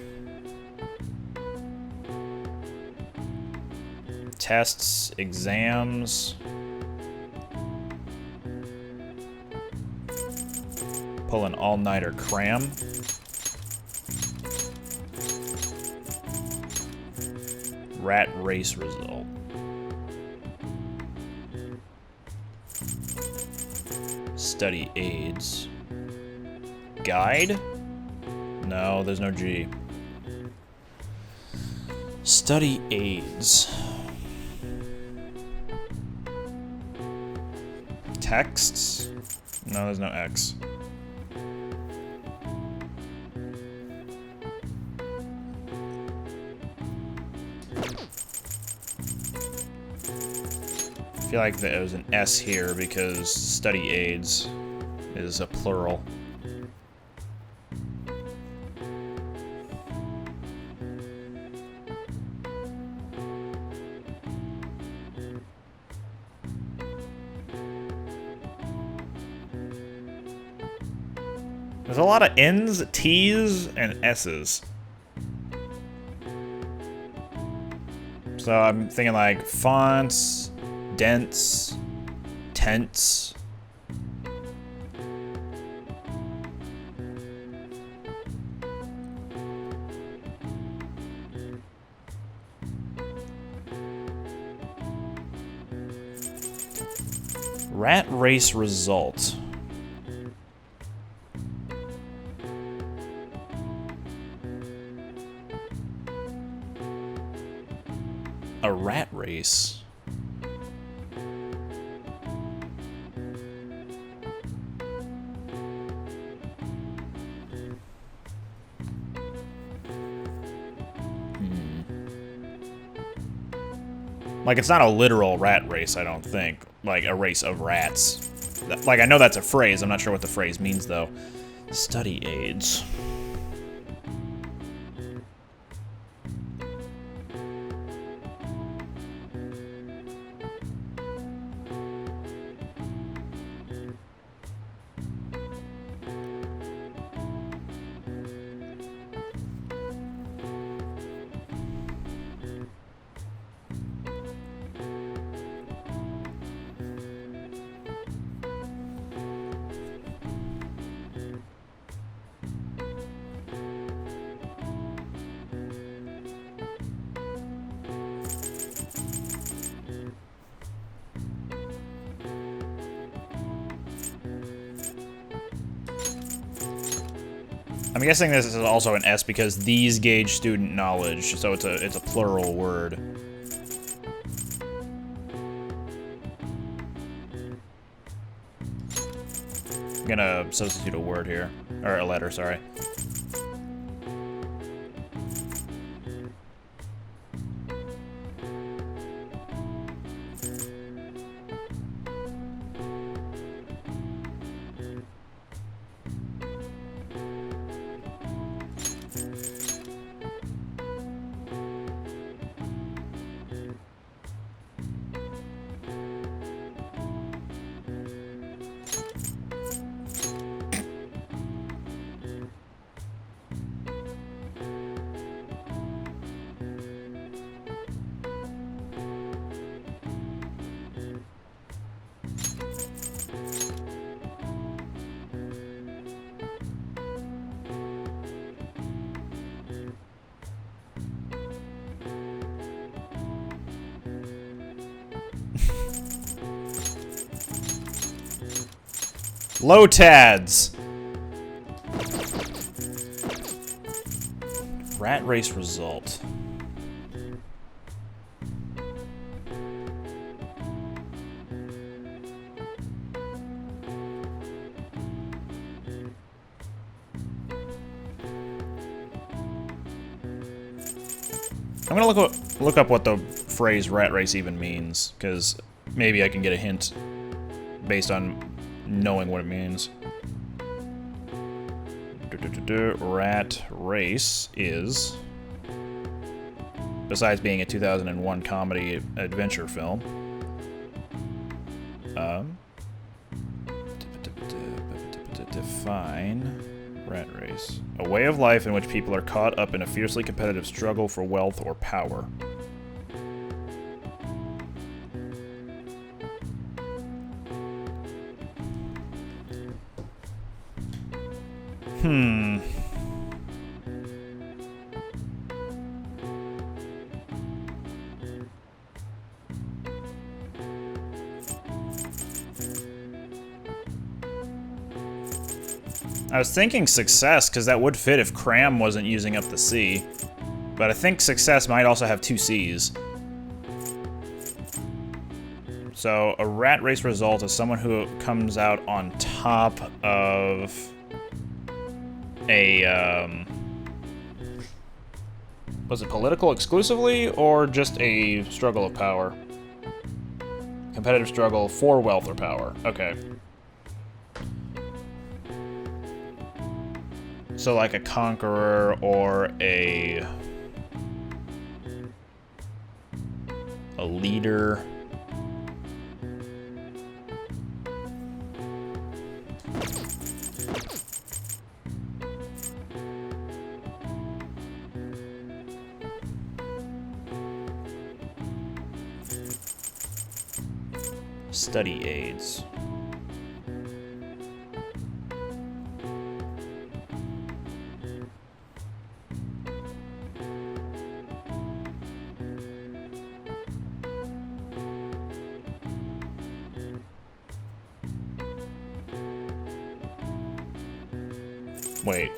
L: Tests, exams. Pull an all-nighter cram. Rat race result. Study aids. Guide? No, there's no G. Study aids. Texts? No, there's no X. I feel like there was an S here because study aids is a plural. There's a lot of N's, T's, and S's. So I'm thinking like fonts, dents, tents. Rat race result. A rat race. Like, it's not a literal rat race, I don't think. Like, a race of rats. Like, I know that's a phrase. I'm not sure what the phrase means, though. Study aids. I'm guessing this is also an S because these gauge student knowledge, so it's a plural word.
A: I'm gonna substitute a word here. Or a letter, sorry. Low-tads! Rat race result. I'm gonna look up what the phrase rat race even means, because maybe I can get a hint based on knowing what it means. Rat race is, besides being a 2001 comedy adventure film, define rat race. A way of life in which people are caught up in a fiercely competitive struggle for wealth or power. I was thinking success, because that would fit if cram wasn't using up the C. But I think success might also have 2 C's. So, a rat race result is someone who comes out on top of a, was it political exclusively, or just a struggle of power? Competitive struggle for wealth or power. Okay. So like a conqueror or a leader. Study aids. Wait.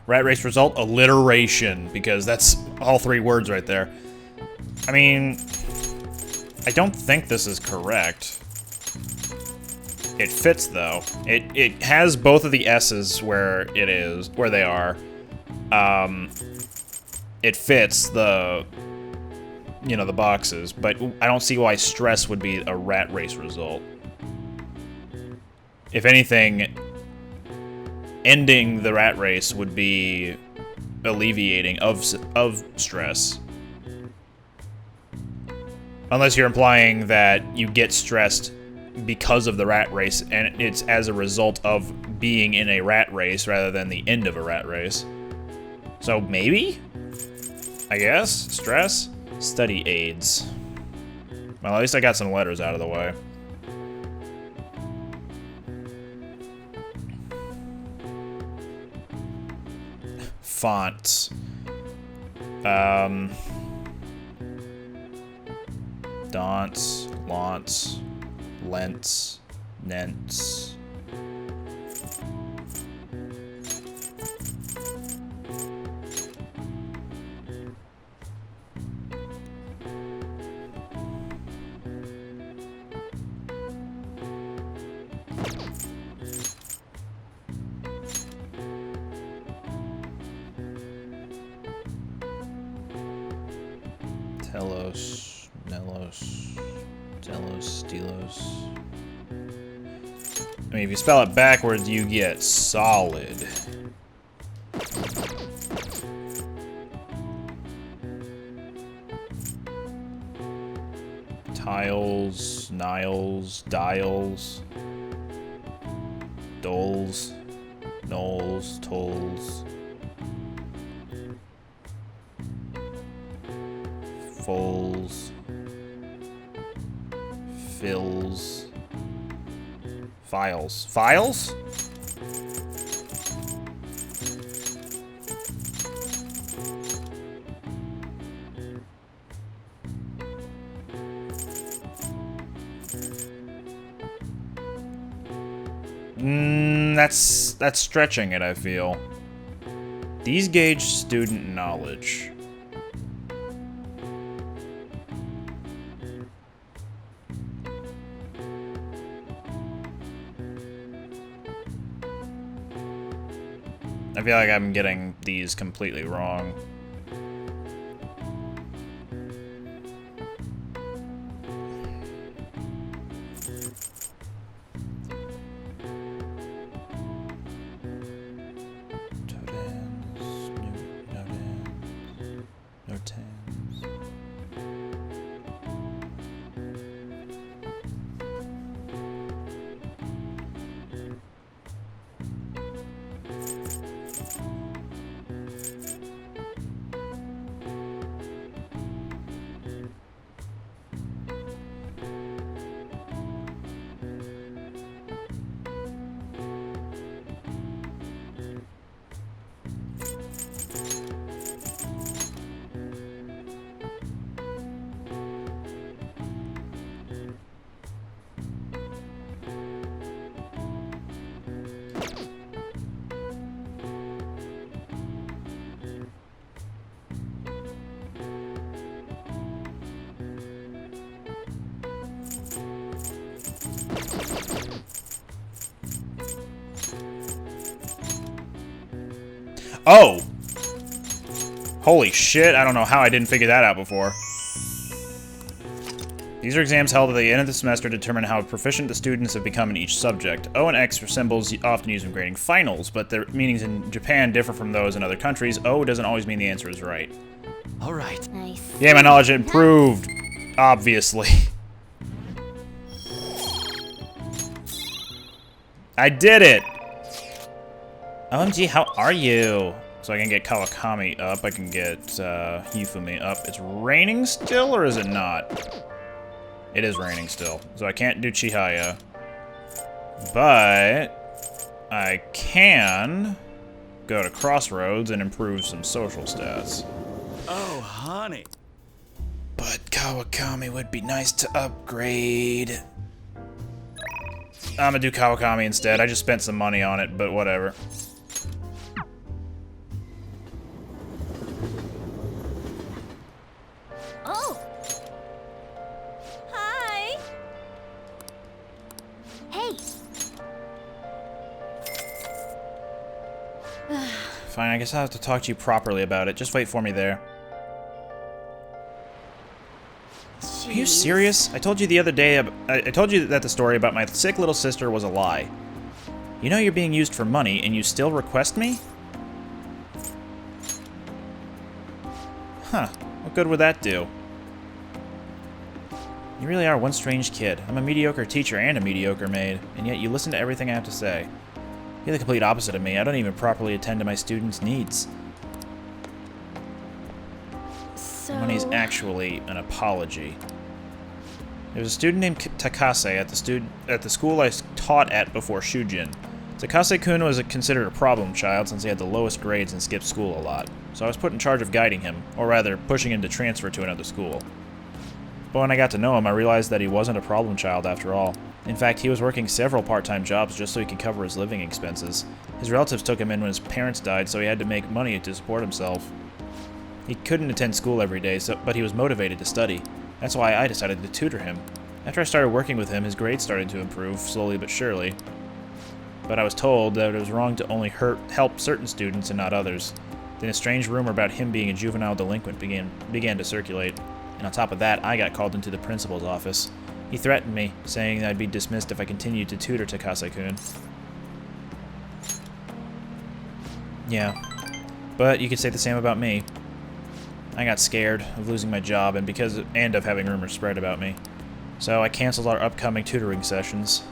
A: Rat race result, alliteration, because that's all 3 words right there. I mean, I don't think this is correct. It fits though. It has both of the S's where they are. It fits the, you know, the boxes, but I don't see why stress would be a rat race result. If anything, ending the rat race would be alleviating of stress. Unless you're implying that you get stressed because of the rat race, and it's as a result of being in a rat race rather than the end of a rat race. So maybe? I guess? Stress? Study aids. Well, at least I got some letters out of the way. Fonts. Don'ts, launts, lents, nents. Telos, Nelos, Telos, Stelos. I mean, if you spell it backwards, you get solid. Tiles, Niles, Dials, Doles, Knolls, Tolls, Fulls, Fills, Files. Files? That's stretching it, I feel. These gauge student knowledge. I feel like I'm getting these completely wrong. Oh! Holy shit, I don't know how I didn't figure that out before. These are exams held at the end of the semester to determine how proficient the students have become in each subject. O and X are symbols often used in grading finals, but their meanings in Japan differ from those in other countries. O doesn't always mean the answer is right.
D: Alright.
B: Nice.
A: Yeah, my knowledge improved. Obviously. I did it! OMG, how are you? So I can get Kawakami up, I can get Hifumi up. It's raining still, or is it not? It is raining still, so I can't do Chihaya. But I can go to Crossroads and improve some social stats.
J: Oh, honey.
A: But Kawakami would be nice to upgrade. I'm gonna do Kawakami instead. I just spent some money on it, but whatever.
E: Oh! Hi!
B: Hey!
A: Fine, I guess I'll have to talk to you properly about it. Just wait for me there. Are you serious? I told you the other day, I told you that the story about my sick little sister was a lie. You know you're being used for money, and you still request me? Huh, what good would that do? You really are one strange kid. I'm a mediocre teacher and a mediocre maid, and yet you listen to everything I have to say. You're the complete opposite of me. I don't even properly attend to my students' needs.
E: So...
A: Money's actually an apology. There was a student named Takase at the school I taught at before Shujin. Takase-kun was considered a problem child since he had the lowest grades and skipped school a lot, so I was put in charge of guiding him, or rather, pushing him to transfer to another school. But when I got to know him, I realized that he wasn't a problem child after all. In fact, he was working several part-time jobs just so he could cover his living expenses. His relatives took him in when his parents died, so he had to make money to support himself. He couldn't attend school every day, but he was motivated to study. That's why I decided to tutor him. After I started working with him, his grades started to improve, slowly but surely. But I was told that it was wrong to only help certain students and not others. Then a strange rumor about him being a juvenile delinquent began to circulate. And on top of that, I got called into the principal's office. He threatened me, saying that I'd be dismissed if I continued to tutor Takase-kun. Yeah, but you could say the same about me. I got scared of losing my job and of having rumors spread about me. So I canceled our upcoming tutoring sessions.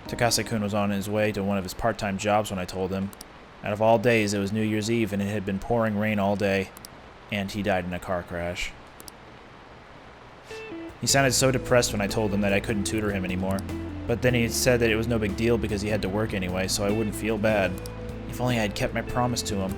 A: Takase-kun was on his way to one of his part-time jobs when I told him. Out of all days, it was New Year's Eve and it had been pouring rain all day, and he died in a car crash. He sounded so depressed when I told him that I couldn't tutor him anymore, but then he said that it was no big deal because he had to work anyway, so I wouldn't feel bad. If only I had kept my promise to him.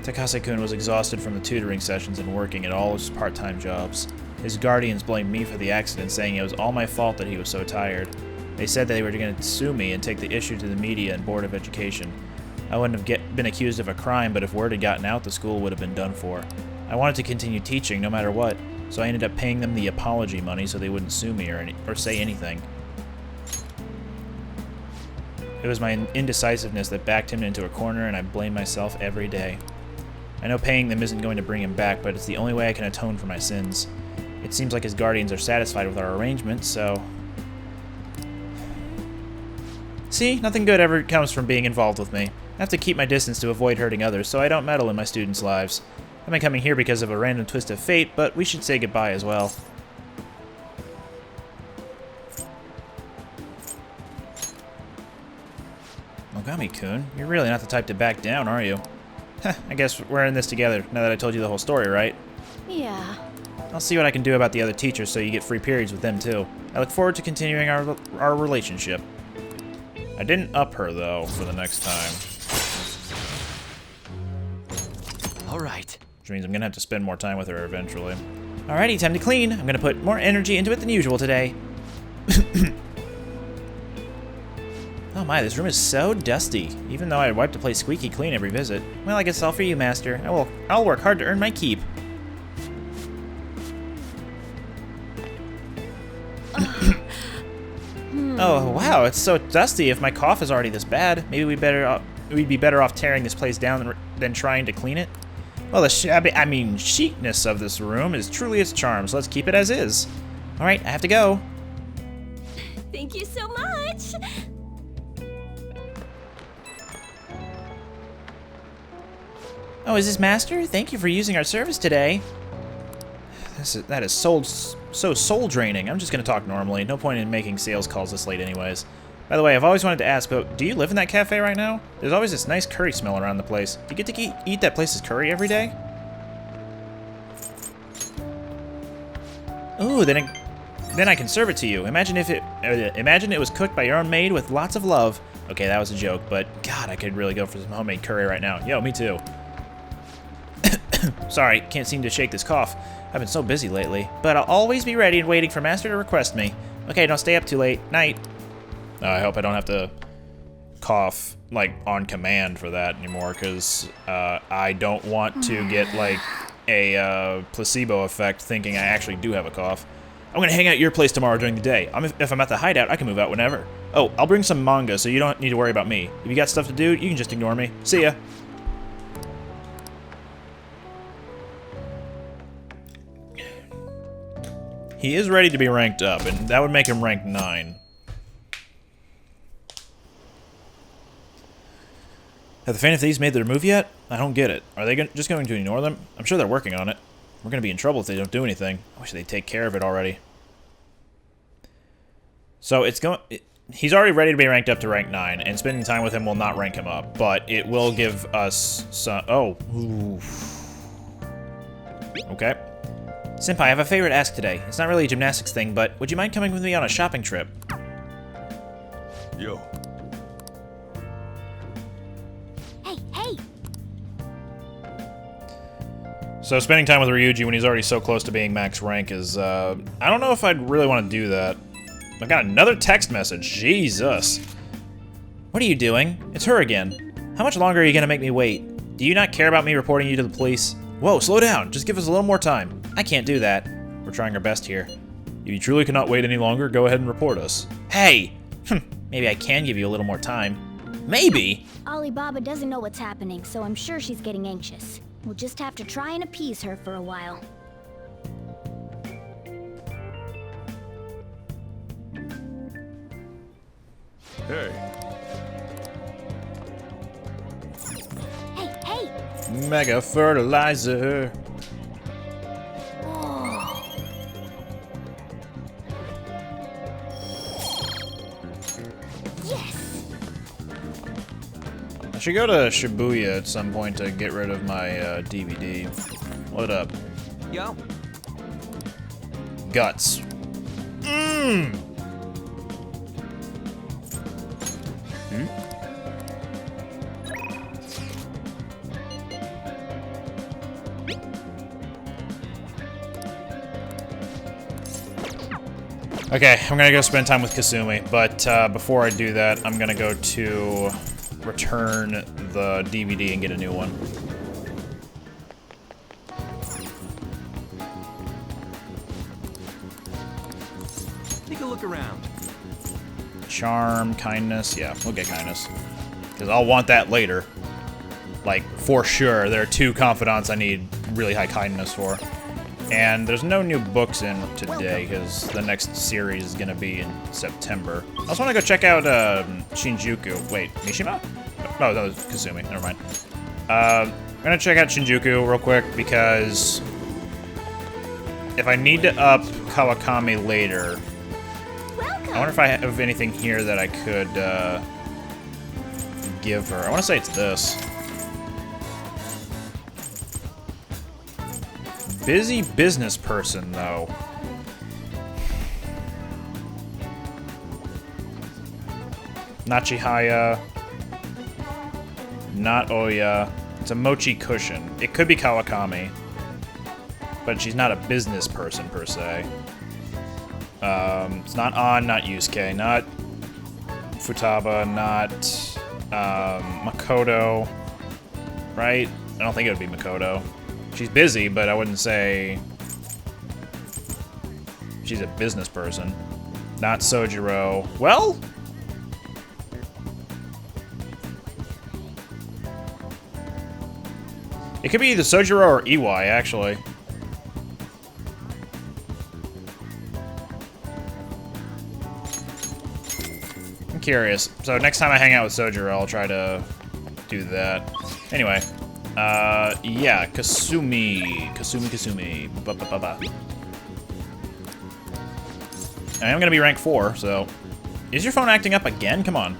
A: Takase-kun was exhausted from the tutoring sessions and working at all his part-time jobs. His guardians blamed me for the accident, saying it was all my fault that he was so tired. They said that they were going to sue me and take the issue to the media and Board of Education. I wouldn't have been accused of a crime, but if word had gotten out, the school would have been done for. I wanted to continue teaching no matter what, so I ended up paying them the apology money so they wouldn't sue me or say anything. It was my indecisiveness that backed him into a corner, and I blame myself every day. I know paying them isn't going to bring him back, but it's the only way I can atone for my sins. It seems like his guardians are satisfied with our arrangement, so... See, nothing good ever comes from being involved with me. I have to keep my distance to avoid hurting others, so I don't meddle in my students' lives. I've been coming here because of a random twist of fate, but we should say goodbye as well. Mogami-kun, you're really not the type to back down, are you? Heh, I guess we're in this together, now that I told you the whole story, right?
E: Yeah.
A: I'll see what I can do about the other teachers so you get free periods with them, too. I look forward to continuing our relationship. I didn't up her, though, for the next time.
D: Alright.
A: Which means I'm gonna have to spend more time with her eventually. Alrighty, time to clean. I'm gonna put more energy into it than usual today. Oh my, this room is so dusty. Even though I wipe the place squeaky clean every visit. Well, I guess all for you, Master. I'll work hard to earn my keep. Oh wow, it's so dusty. If my cough is already this bad, maybe we'd be better off tearing this place down than trying to clean it. Well, the chicness of this room is truly its charm, so let's keep it as is. All right, I have to go.
E: Thank you so much.
A: Oh, is this Master? Thank you for using our service today. That is so soul-draining. I'm just going to talk normally. No point in making sales calls this late anyways. By the way, I've always wanted to ask, but do you live in that cafe right now? There's always this nice curry smell around the place. Do you get to eat that place's curry every day? Ooh, then I can serve it to you. Imagine it was cooked by your own maid with lots of love. Okay, that was a joke, but God, I could really go for some homemade curry right now. Yo, me too. Sorry, can't seem to shake this cough. I've been so busy lately, but I'll always be ready and waiting for Master to request me. Okay, don't stay up too late. Night. I hope I don't have to cough, like, on command for that anymore, because I don't want to get, like, a placebo effect thinking I actually do have a cough. I'm going to hang out at your place tomorrow during the day. If I'm at the hideout, I can move out whenever. Oh, I'll bring some manga, so you don't need to worry about me. If you got stuff to do, you can just ignore me. See ya. He is ready to be ranked up, and that would make him rank 9. Have the Phantom Thieves made their move yet? I don't get it. Are they just going to ignore them? I'm sure they're working on it. We're going to be in trouble if they don't do anything. I wish they'd take care of it already. So he's already ready to be ranked up to rank 9, and spending time with him will not rank him up, but it will give us some... Oh. Oof. Okay. Senpai, I have a favor to ask today. It's not really a gymnastics thing, but would you mind coming with me on a shopping trip?
M: Yo.
B: Hey!
A: So spending time with Ryuji when he's already so close to being max rank is, I don't know if I'd really want to do that. I got another text message. Jesus. What are you doing? It's her again. How much longer are you gonna make me wait? Do you not care about me reporting you to the police? Whoa, slow down. Just give us a little more time. I can't do that. We're trying our best here. If you truly cannot wait any longer, go ahead and report us. Hey! Maybe I can give you a little more time. Maybe?
B: Alibaba doesn't know what's happening, so I'm sure she's getting anxious. We'll just have to try and appease her for a while.
M: Hey.
B: Hey!
A: Mega fertilizer.
B: Oh. Yes!
A: I should go to Shibuya at some point to get rid of my DVD. What up?
D: Yo.
A: Guts. Mmm! Okay, I'm gonna go spend time with Kasumi, but before I do that, I'm gonna go to return the DVD and get a new one.
D: Take a look around.
A: Charm, kindness, yeah, we'll get kindness. Because I'll want that later. Like, for sure, there are 2 confidants I need really high kindness for. And there's no new books in today, because the next series is going to be in September. I also want to go check out Shinjuku. Wait, Mishima? No, that was Kasumi. Never mind. I'm going to check out Shinjuku real quick, because if I need to up Kawakami later, I wonder if I have anything here that I could give her. I want to say it's this. Busy business person, though. Not Chihaya. Not Oya. It's a mochi cushion. It could be Kawakami. But she's not a business person, per se. It's not An, not Yusuke, not Futaba, not Makoto. Right? I don't think it would be Makoto. She's busy, but I wouldn't say she's a business person. Not Sojiro. Well? It could be either Sojiro or Iwai, actually. I'm curious. So next time I hang out with Sojiro, I'll try to do that. Anyway. Yeah, Kasumi. Kasumi. Ba-ba-ba-ba. I am gonna be rank 4, so... Is your phone acting up again? Come on.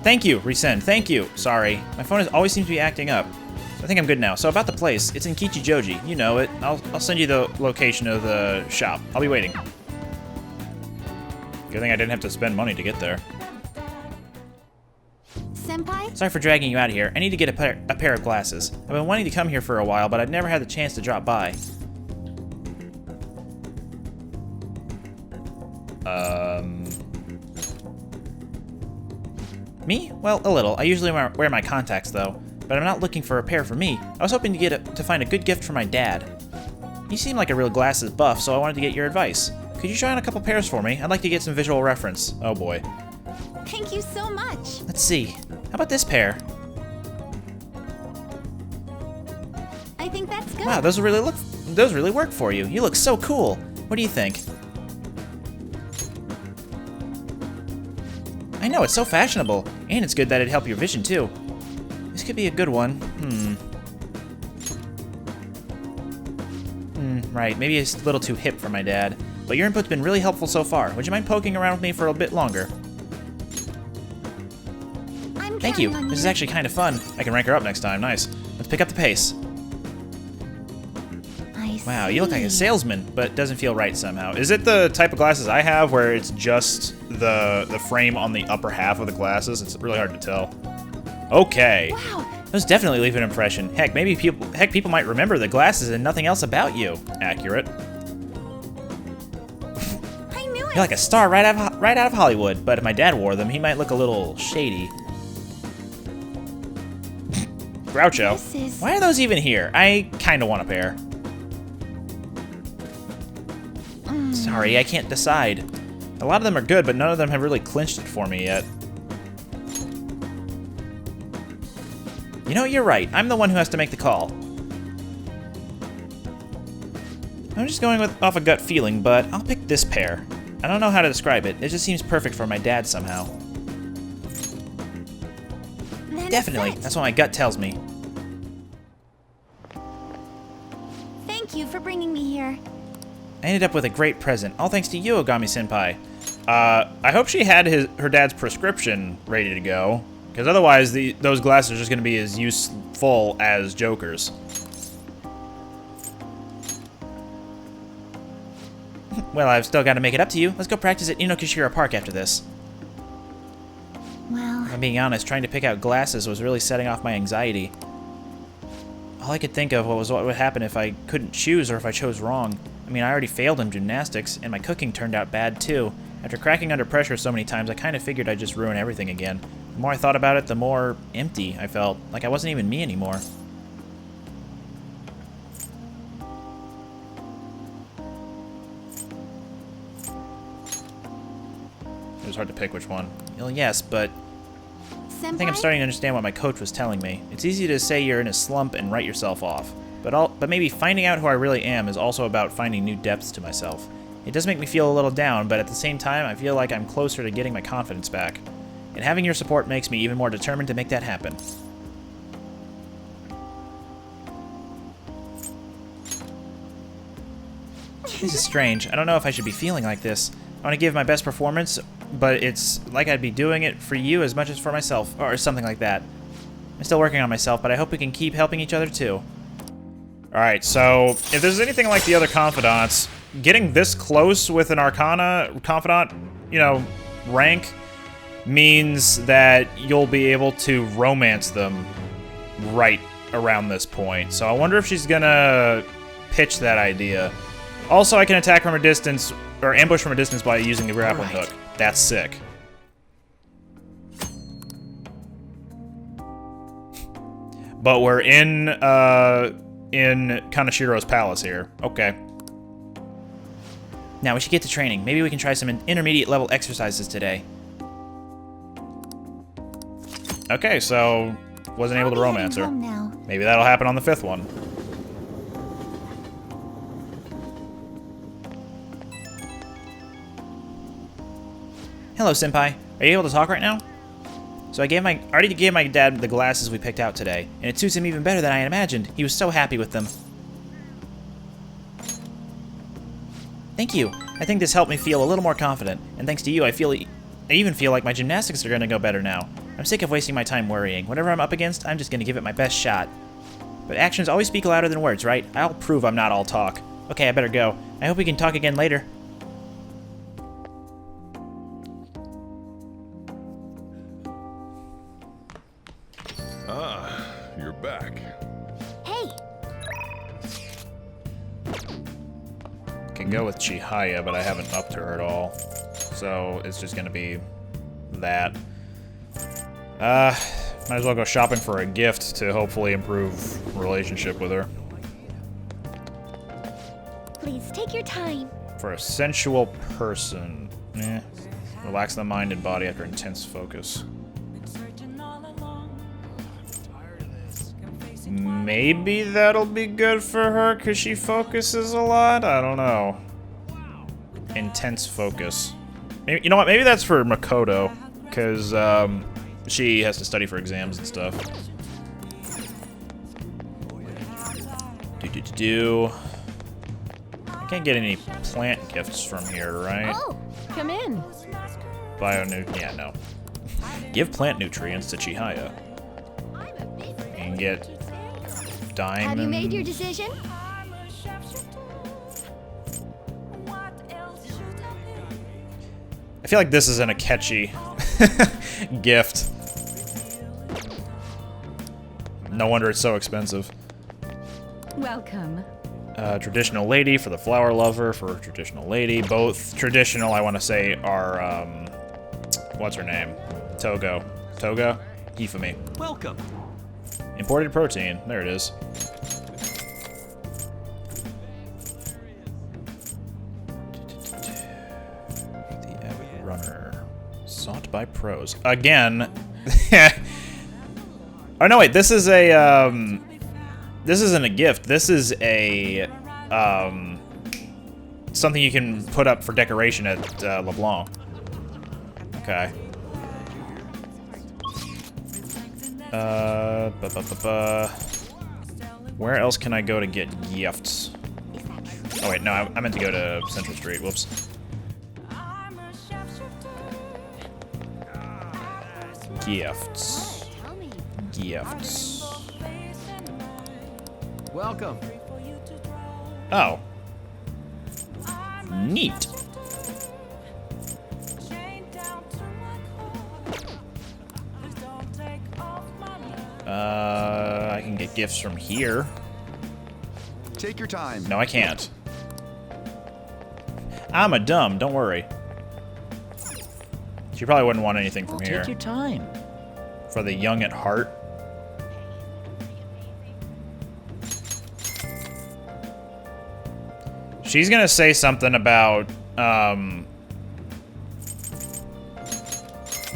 A: Thank you, resend. Thank you. Sorry. My phone always seems to be acting up. I think I'm good now. So about the place, it's in Kichijoji. You know it. I'll send you the location of the shop. I'll be waiting. Good thing I didn't have to spend money to get there.
B: Senpai?
A: Sorry for dragging you out here. I need to get a pair of glasses. I've been wanting to come here for a while, but I've never had the chance to drop by. Me? Well, a little. I usually wear my contacts, though. But I'm not looking for a pair for me. I was hoping to find a good gift for my dad. You seem like a real glasses buff, so I wanted to get your advice. Could you try on a couple pairs for me? I'd like to get some visual reference. Oh boy.
C: Thank you so much.
A: Let's see. How about this pair?
C: I think that's good.
A: Wow, those really work for you. You look so cool. What do you think? I know, it's so fashionable. And it's good that it'd help your vision, too. This could be a good one. Right. Maybe it's a little too hip for my dad. But your input's been really helpful so far. Would you mind poking around with me for a bit longer? Thank you. This is actually kind of fun. I can rank her up next time. Nice. Let's pick up the pace. Wow, you look like a salesman, but it doesn't feel right somehow. Is it the type of glasses I have where it's just the frame on the upper half of the glasses? It's really hard to tell. Okay.
C: Wow.
A: Those definitely leave an impression. Heck, maybe people might remember the glasses and nothing else about you. Accurate.
C: I knew it.
A: You're like a star right out of Hollywood, but if my dad wore them, he might look a little shady. Groucho. Why are those even here? I kind of want a pair. Sorry, I can't decide. A lot of them are good, but none of them have really clinched it for me yet. You know, you're right. I'm the one who has to make the call. I'm just going off a gut feeling, but I'll pick this pair. I don't know how to describe it. It just seems perfect for my dad somehow. Definitely. That's what my gut tells me.
B: Thank you for bringing me here.
A: I ended up with a great present, all thanks to you, Ogami-senpai. I hope she had her dad's prescription ready to go, because otherwise those glasses are just going to be as useful as Joker's. Well, I've still got to make it up to you. Let's go practice at Inokashira Park after this.
B: Well,
A: If I'm being honest, trying to pick out glasses was really setting off my anxiety. All I could think of was what would happen if I couldn't choose or if I chose wrong. I mean, I already failed in gymnastics, and my cooking turned out bad too. After cracking under pressure so many times, I kind of figured I'd just ruin everything again. The more I thought about it, the more empty I felt, like I wasn't even me anymore. It was hard to pick which one. Well, yes, but I think I'm starting to understand what my coach was telling me. It's easy to say you're in a slump and write yourself off, but maybe finding out who I really am is also about finding new depths to myself. It does make me feel a little down, but at the same time, I feel like I'm closer to getting my confidence back. And having your support makes me even more determined to make that happen. This is strange. I don't know if I should be feeling like this. I want to give my best performance, but it's like I'd be doing it for you as much as for myself, or something like that. I'm still working on myself, but I hope we can keep helping each other too. Alright, so if there's anything like the other Confidants, getting this close with an Arcana Confidant, you know, rank, means that you'll be able to romance them right around this point. So I wonder if she's gonna pitch that idea. Also, I can attack from a distance, or ambush from a distance by using the grappling hook. That's sick. But we're in Kanashiro's palace here. Okay. Now we should get to training. Maybe we can try some intermediate level exercises today. Okay, so wasn't able to romance her. Maybe that'll happen on the 5th one. Hello, Senpai. Are you able to talk right now? So I already gave my dad the glasses we picked out today, and it suits him even better than I had imagined. He was so happy with them. Thank you. I think this helped me feel a little more confident, and thanks to you, I even feel like my gymnastics are going to go better now. I'm sick of wasting my time worrying. Whatever I'm up against, I'm just going to give it my best shot. But actions always speak louder than words, right? I'll prove I'm not all talk. Okay, I better go. I hope we can talk again later.
M: Ah, you're back.
B: Hey!
A: Can go with Chihaya, but I haven't upped her at all. So it's just gonna be that. Might as well go shopping for a gift to hopefully improve relationship with her.
B: Please take your time.
A: For a sensual person. Relax the mind and body after intense focus. Maybe that'll be good for her because she focuses a lot? I don't know. Intense focus. Maybe, you know what? Maybe that's for Makoto because she has to study for exams and stuff. I can't get any plant gifts from here, right?
E: Oh, come in.
A: Yeah, no. Give plant nutrients to Chihaya. And get diamond.
B: Have you made your decision?
A: I feel like this isn't a catchy gift. No wonder it's so expensive.
C: Welcome.
A: Traditional lady for the flower lover for traditional lady. Both traditional, I want to say, are, what's her name? Toga. Hifumi.
D: Welcome.
A: Imported protein. There it is. The avid runner. Sought by pros. Again. Oh no, wait. This is a this isn't a gift. This is a something you can put up for decoration at LeBlanc. Okay. Where else can I go to get gifts? Oh wait, no, I meant to go to Central Street. Whoops. Gifts. Gifts.
D: Welcome.
A: Oh. Neat. I can get gifts from here.
N: Take your time.
A: No, I can't. I'm a dumb, don't worry. She probably wouldn't want anything from here.
J: Take your time.
A: For the young at heart. She's gonna say something about,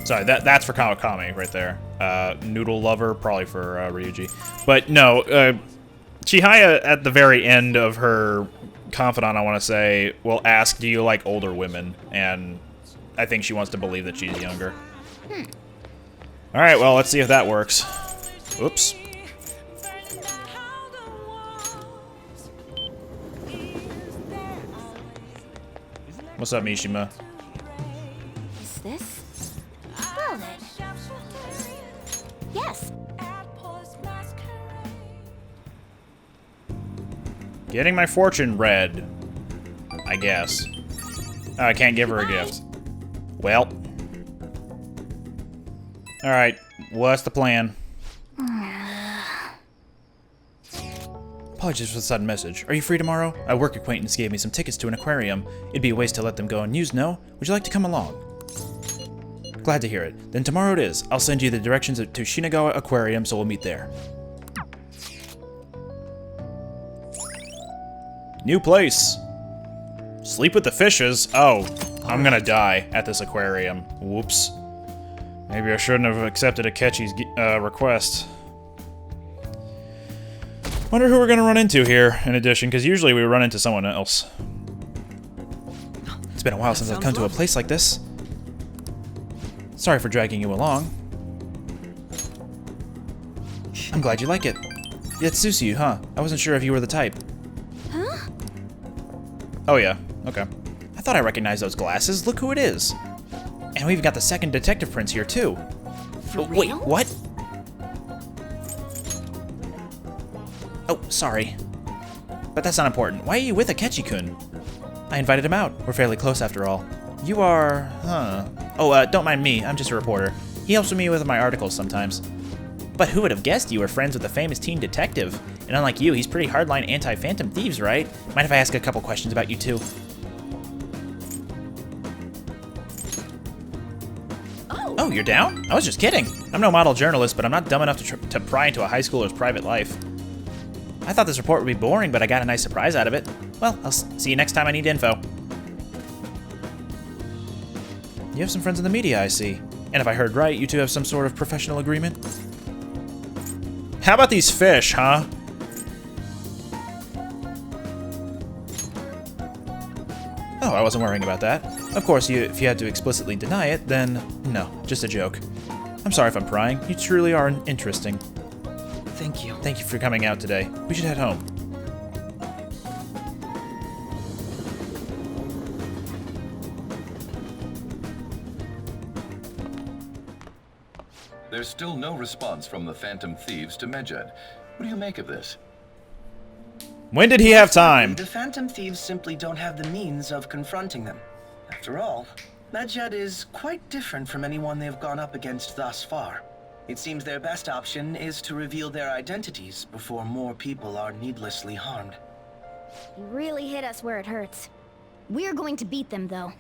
A: sorry, that's for Kawakami right there. Noodle Lover, probably for Ryuji. But no, Chihaya at the very end of her Confidant, I want to say, will ask, do you like older women? And I think she wants to believe that she's younger. Alright, well, let's see if that works. Oops. What's up, Mishima?
B: Is this? Well then. Yes.
A: Getting my fortune read, I guess. Oh, I can't give her a gift. Well. Alright, what's the plan? Apologies for the sudden message. Are you free tomorrow? A work acquaintance gave me some tickets to an aquarium. It'd be a waste to let them go unused, no? Would you like to come along? Glad to hear it. Then tomorrow it is. I'll send you the directions to Shinagawa Aquarium, so we'll meet there. New place. Sleep with the fishes? Oh, I'm gonna die at this aquarium. Whoops. Maybe I shouldn't have accepted Akechi's request. Wonder who we're gonna run into here, in addition, because usually we run into someone else. It's been a while since I've come to a place like this. Sorry for dragging you along. I'm glad you like it. It's Susu, huh? I wasn't sure if you were the type.
B: Huh?
A: Oh yeah, okay. I thought I recognized those glasses. Look who it is. And we've got the second detective prince here, too.
B: For
A: wait,
B: real?
A: what? Oh, sorry. But that's not important. Why are you with Akechi-kun? I invited him out. We're fairly close after all. You are... huh. Oh, don't mind me. I'm just a reporter. He helps me with my articles sometimes. But who would have guessed you were friends with a famous teen detective? And unlike you, he's pretty hardline anti-Phantom Thieves, right? Mind if I ask a couple questions about you two? Oh, you're down? I was just kidding. I'm no model journalist, but I'm not dumb enough to pry into a high schooler's private life. I thought this report would be boring, but I got a nice surprise out of it. Well, I'll see you next time I need info. You have some friends in the media, I see. And if I heard right, you two have some sort of professional agreement? How about these fish, huh? Oh, I wasn't worrying about that. Of course, if you had to explicitly deny it, then no, just a joke. I'm sorry if I'm prying. You truly are interesting.
D: Thank you.
A: Thank you for coming out today. We should head home.
O: There's still no response from the Phantom Thieves to Medjed. What do you make of this?
A: When did he have time?
P: The Phantom Thieves simply don't have the means of confronting them. After all, Medjed is quite different from anyone they've gone up against thus far. It seems their best option is to reveal their identities before more people are needlessly harmed.
B: You really hit us where it hurts. We're going to beat them, though.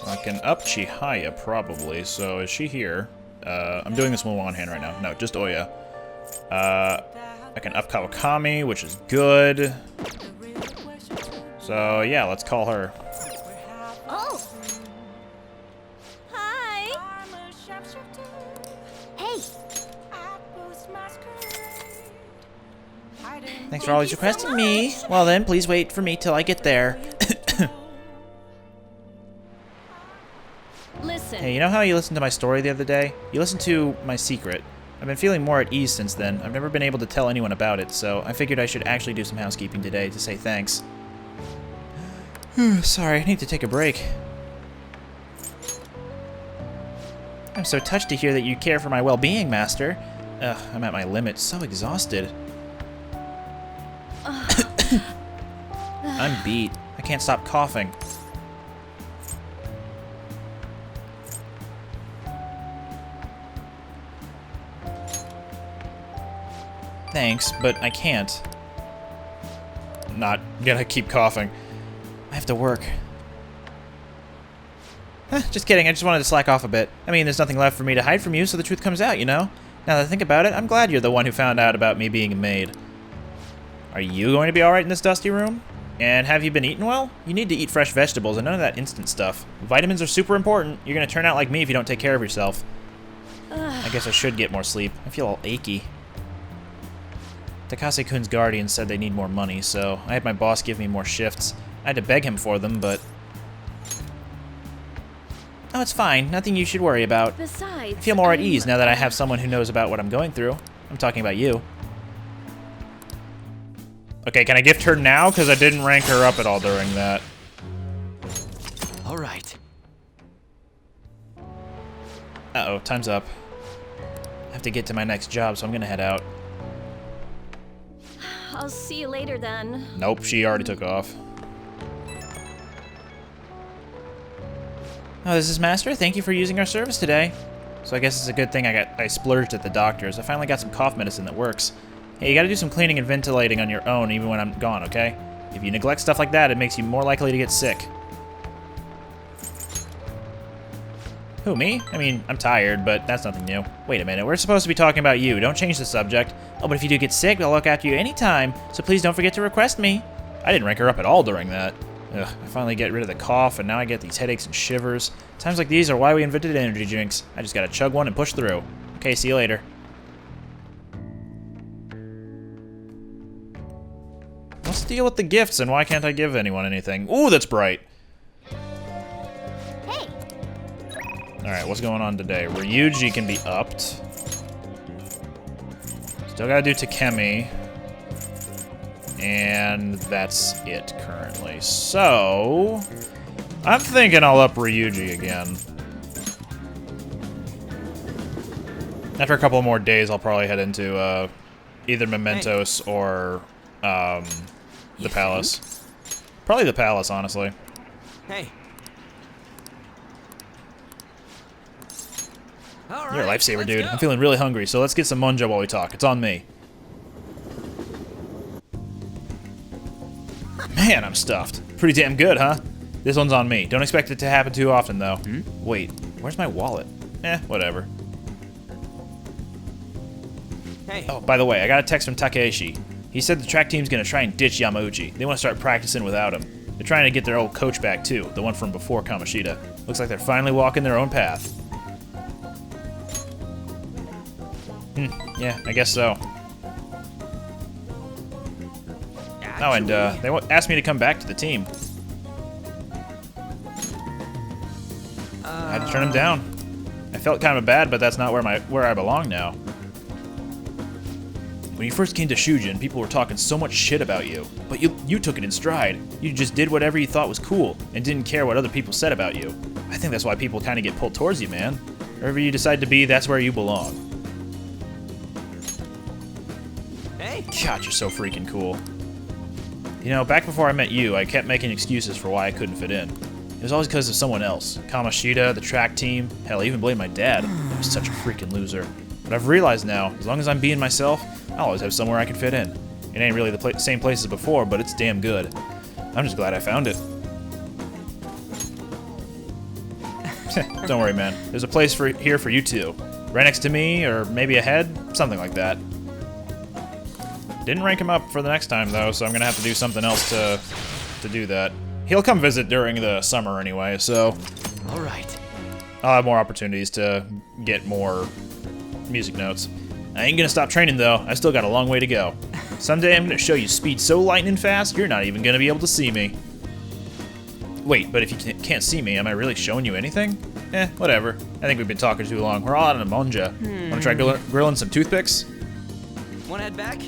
A: I can up Chihaya, probably. So, is she here? I'm doing this with one hand right now. No, just Oya. I can up Kawakami, which is good. So yeah, let's call her.
E: Oh! Hi!
B: Hey!
A: Thanks for always requesting me. Well then, please wait for me till I get there.
E: Listen.
A: Hey, you know how you listened to my story the other day? You listened to my secret. I've been feeling more at ease since then. I've never been able to tell anyone about it, so I figured I should actually do some housekeeping today to say thanks. Sorry, I need to take a break. I'm so touched to hear that you care for my well-being, Master. Ugh, I'm at my limit, so exhausted. I'm beat. I can't stop coughing. Thanks, but I can't. I'm not gonna keep coughing. I have to work. Just kidding, I just wanted to slack off a bit. I mean, there's nothing left for me to hide from you, so the truth comes out, you know? Now that I think about it, I'm glad you're the one who found out about me being a maid. Are you going to be alright in this dusty room? And have you been eating well? You need to eat fresh vegetables and none of that instant stuff. Vitamins are super important. You're gonna turn out like me if you don't take care of yourself. I guess I should get more sleep. I feel all achy. Takase-kun's guardian said they need more money, so I had my boss give me more shifts. I had to beg him for them, but... Oh, it's fine. Nothing you should worry about.
E: Besides,
A: I feel more at ease now that I have someone who knows about what I'm going through. I'm talking about you. Okay, can I gift her now? Because I didn't rank her up at all during that.
D: Alright.
A: Uh-oh, time's up. I have to get to my next job, so I'm gonna head out.
E: I'll see you later then.
A: Nope, she already took off. Oh, this is Master. Thank you for using our service today. So I guess it's a good thing I splurged at the doctor's. I finally got some cough medicine that works. Hey, you gotta do some cleaning and ventilating on your own even when I'm gone, okay? If you neglect stuff like that, it makes you more likely to get sick. Who, me? I mean, I'm tired, but that's nothing new. Wait a minute, we're supposed to be talking about you. Don't change the subject. Oh, but if you do get sick, I'll look after you anytime, so please don't forget to request me. I didn't rank her up at all during that. Ugh, I finally get rid of the cough, and now I get these headaches and shivers. Times like these are why we invented energy drinks. I just gotta chug one and push through. Okay, see you later. What's the deal with the gifts, and why can't I give anyone anything? Ooh, that's bright.
B: Hey.
A: Alright, what's going on today? Ryuji can be upped. Still gotta do Takemi. And that's it currently. So, I'm thinking I'll up Ryuji again. After a couple more days, I'll probably head into either Mementos or the Palace. Probably the Palace, honestly.
D: Hey.
A: You're a lifesaver, dude. I'm feeling really hungry, so let's get some Monjo while we talk. It's on me. Man, I'm stuffed. Pretty damn good, huh? This one's on me. Don't expect it to happen too often, though. Wait, where's my wallet? Whatever.
D: Hey.
A: Oh, by the way, I got a text from Takeshi. He said the track team's gonna try and ditch Yamauchi. They want to start practicing without him. They're trying to get their old coach back, too. The one from before Kamoshida. Looks like they're finally walking their own path. Yeah, I guess so. Oh, and they asked me to come back to the team. I had to turn them down. I felt kind of bad, but that's not where I belong now. When you first came to Shujin, people were talking so much shit about you, but you took it in stride. You just did whatever you thought was cool and didn't care what other people said about you. I think that's why people kind of get pulled towards you, man. Wherever you decide to be, that's where you belong.
D: Hey.
A: God, you're so freaking cool. You know, back before I met you, I kept making excuses for why I couldn't fit in. It was always because of someone else. Kamoshida, the track team, hell, I even blamed my dad. I was such a freaking loser. But I've realized now, as long as I'm being myself, I'll always have somewhere I can fit in. It ain't really the same place as before, but it's damn good. I'm just glad I found it. Don't worry, man. There's a place here for you too. Right next to me, or maybe ahead, something like that. Didn't rank him up for the next time, though, so I'm gonna have to do something else to to do that. He'll come visit during the summer anyway, so...
D: Alright.
A: I'll have more opportunities to get more music notes. I ain't gonna stop training, though. I still got a long way to go. Someday I'm gonna show you speed so lightning fast, you're not even gonna be able to see me. Wait, but if you can't see me, am I really showing you anything? Eh, whatever. I think we've been talking too long. We're all out of Monja. Wanna try grilling some toothpicks?
D: Wanna head back?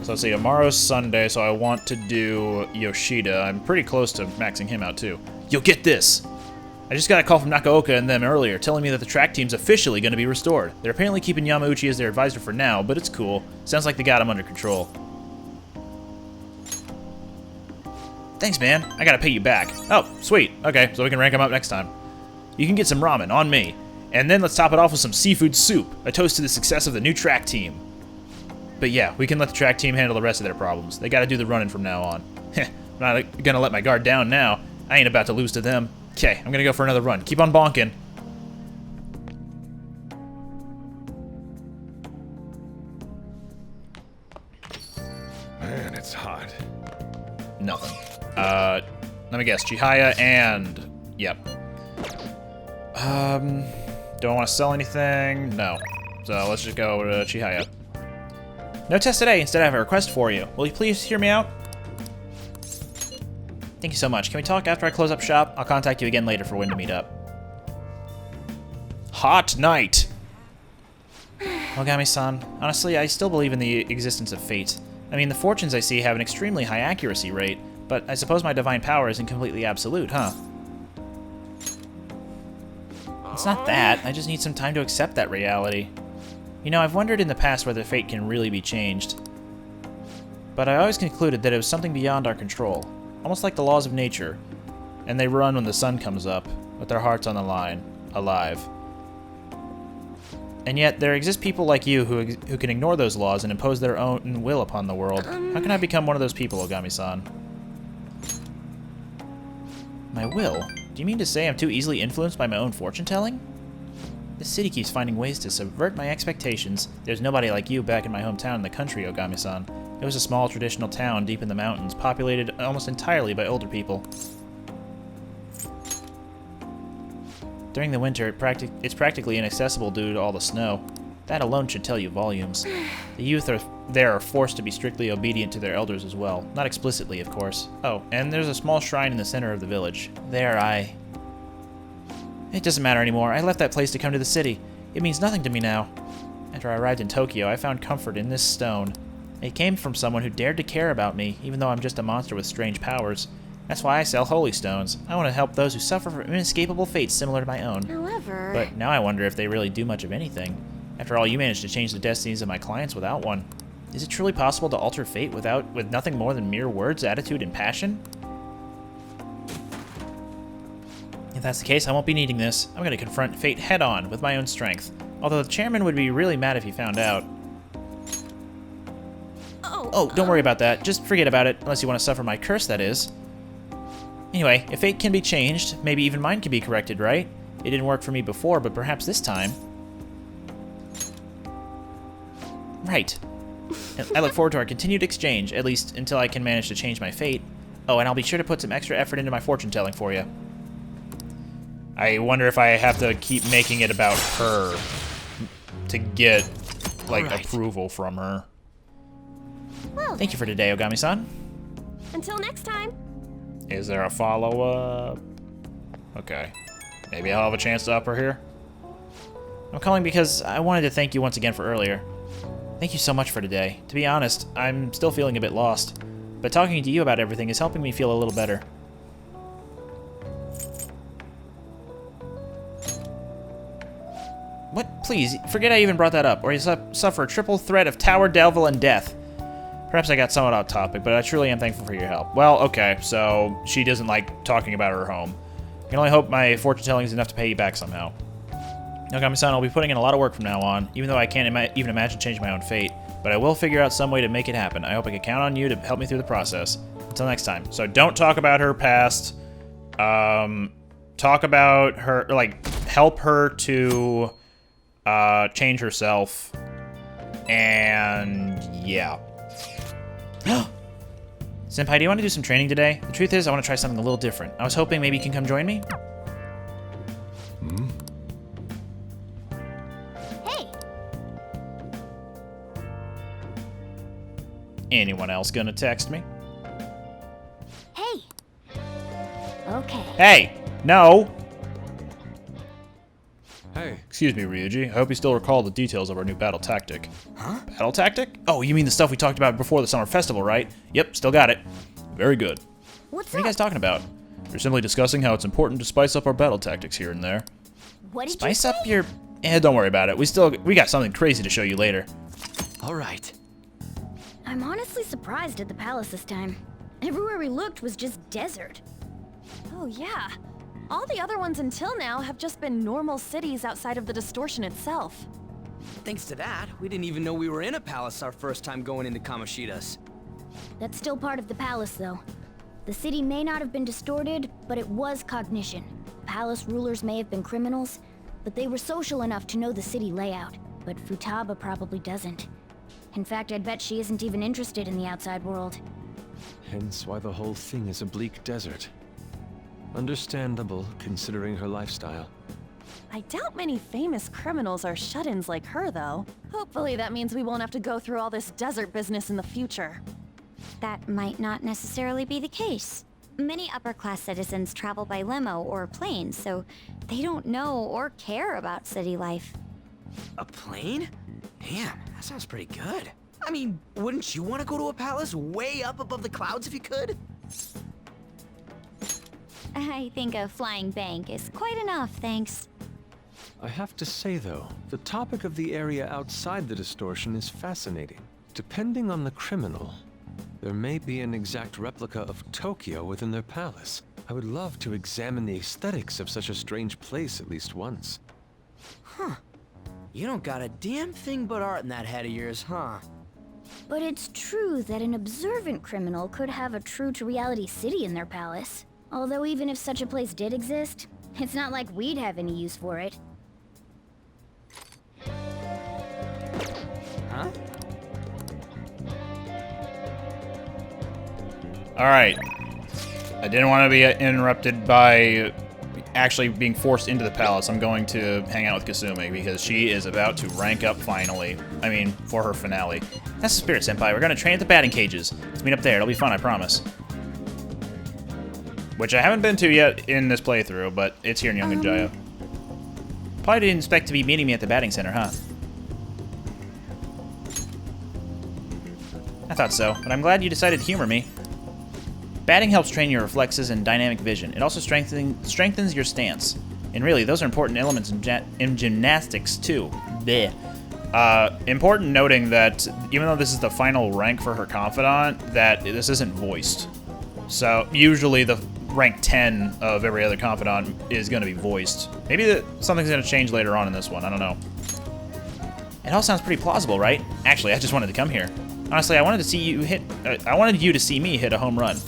A: So let's see, tomorrow's Sunday, so I want to do Yoshida. I'm pretty close to maxing him out, too. You'll get this! I just got a call from Nakaoka and them earlier, telling me that the track team's officially going to be restored. They're apparently keeping Yamauchi as their advisor for now, but it's cool. Sounds like they got him under control. Thanks, man. I gotta pay you back. Oh, sweet. Okay, so we can rank him up next time. You can get some ramen, on me. And then let's top it off with some seafood soup, a toast to the success of the new track team. But yeah, we can let the track team handle the rest of their problems. They gotta do the running from now on. Heh, I'm not gonna let my guard down now. I ain't about to lose to them. Okay, I'm gonna go for another run. Keep on bonking.
M: Man, it's hot.
A: Nothing. Let me guess. Chihaya and... Yep. Do I want to sell anything? No. So let's just go to Chihaya. No test today. Instead, I have a request for you. Will you please hear me out? Thank you so much. Can we talk after I close up shop? I'll contact you again later for when to meet up. Hot night! Ogami-san, honestly, I still believe in the existence of fate. I mean, the fortunes I see have an extremely high accuracy rate, but I suppose my divine power isn't completely absolute, huh? It's not that. I just need some time to accept that reality. You know, I've wondered in the past whether fate can really be changed. But I always concluded that it was something beyond our control. Almost like the laws of nature. And they run when the sun comes up, with their hearts on the line, alive. And yet, there exist people like you who can ignore those laws and impose their own will upon the world. How can I become one of those people, Ogami-san? My will? Do you mean to say I'm too easily influenced by my own fortune-telling? This city keeps finding ways to subvert my expectations. There's nobody like you back in my hometown in the country, Ogami-san. It was a small traditional town deep in the mountains, populated almost entirely by older people. During the winter, it's practically inaccessible due to all the snow. That alone should tell you volumes. The youth there are forced to be strictly obedient to their elders as well. Not explicitly, of course. Oh, and there's a small shrine in the center of the village. It doesn't matter anymore. I left that place to come to the city. It means nothing to me now. After I arrived in Tokyo, I found comfort in this stone. It came from someone who dared to care about me, even though I'm just a monster with strange powers. That's why I sell holy stones. I want to help those who suffer from inescapable fates similar to my own.
E: However...
A: But now I wonder if they really do much of anything. After all, you managed to change the destinies of my clients without one. Is it truly possible to alter fate with nothing more than mere words, attitude, and passion? If that's the case, I won't be needing this. I'm going to confront fate head-on with my own strength. Although the chairman would be really mad if he found out. Oh, don't worry about that. Just forget about it, unless you want to suffer my curse, that is. Anyway, if fate can be changed, maybe even mine can be corrected, right? It didn't work for me before, but perhaps this time... Right. I look forward to our continued exchange, at least until I can manage to change my fate. Oh, and I'll be sure to put some extra effort into my fortune-telling for you. I wonder if I have to keep making it about her to get, like, approval from her.
E: Well,
A: thank you for today, Ogami-san.
E: Until next time.
A: Is there a follow-up? Okay. Maybe I'll have a chance to up her here. I'm calling because I wanted to thank you once again for earlier. Thank you so much for today. To be honest, I'm still feeling a bit lost. But talking to you about everything is helping me feel a little better. What? Please, forget I even brought that up, or you suffer a triple threat of Tower, Delval, and death. Perhaps I got somewhat off topic, but I truly am thankful for your help. Well, okay, so she doesn't like talking about her home. I can only hope my fortune-telling is enough to pay you back somehow. Ogami-san, I'll be putting in a lot of work from now on, even though I can't even imagine changing my own fate. But I will figure out some way to make it happen. I hope I can count on you to help me through the process. Until next time. So don't talk about her past. Talk about her, like, help her to change herself. And yeah. Senpai, do you want to do some training today? The truth is, I want to try something a little different. I was hoping maybe you can come join me?
M: Hmm?
B: Hey!
A: Anyone else gonna text me?
B: Hey! Okay.
A: Hey! No!
F: Hey.
L: Excuse me, Ryuji. I hope you still recall the details of our new battle tactic.
D: Huh?
A: Battle tactic? Oh, you mean the stuff we talked about before the summer festival, right? Yep, still got it.
L: Very good.
B: What's
A: What are you guys talking about?
L: We're simply discussing how it's important to spice up our battle tactics here and there.
B: What did
A: Spice
B: you
A: up
B: say?
A: your... don't worry about it. We got something crazy to show you later.
D: All right.
B: I'm honestly surprised at the palace this time. Everywhere we looked was just desert.
E: Oh, yeah. All the other ones until now have just been normal cities outside of the distortion itself.
D: Thanks to that, we didn't even know we were in a palace our first time going into Kamoshida's.
B: That's still part of the palace, though. The city may not have been distorted, but it was cognition. Palace rulers may have been criminals, but they were social enough to know the city layout. But Futaba probably doesn't. In fact, I'd bet she isn't even interested in the outside world.
F: Hence why the whole thing is a bleak desert. Understandable, considering her lifestyle.
E: I doubt many famous criminals are shut-ins like her, though. Hopefully that means we won't have to go through all this desert business in the future.
Q: That might not necessarily be the case. Many upper-class citizens travel by limo or plane, so they don't know or care about city life.
D: A plane? Man, that sounds pretty good. I mean, wouldn't you want to go to a palace way up above the clouds if you could?
Q: I think a flying bank is quite enough, thanks.
F: I have to say, though, the topic of the area outside the distortion is fascinating. Depending on the criminal, there may be an exact replica of Tokyo within their palace. I would love to examine the aesthetics of such a strange place at least once.
D: Huh. You don't got a damn thing but art in that head of yours, huh?
B: But it's true that an observant criminal could have a true-to-reality city in their palace. Although even if such a place did exist, it's not like we'd have any use for it.
D: Huh?
A: Alright. I didn't want to be interrupted by actually being forced into the palace. I'm going to hang out with Kasumi because she is about to rank up finally. I mean, for her finale. That's the spirit, Senpai. We're going to train at the batting cages. Let's meet up there. It'll be fun, I promise. Which I haven't been to yet in this playthrough, but it's here in Young and Jaya. Probably didn't expect to be meeting me at the batting center, huh? I thought so, but I'm glad you decided to humor me. Batting helps train your reflexes and dynamic vision. It also strengthens your stance. And really, those are important elements in gymnastics, too. Blech. Important noting that even though this is the final rank for her Confidant, that this isn't voiced. So, usually the rank 10 of every other Confidant is going to be voiced. Maybe something's going to change later on in this one, I don't know. It all sounds pretty plausible, right? Actually, I just wanted to come here. Honestly, I wanted to see you hit... I wanted you to see me hit a home run.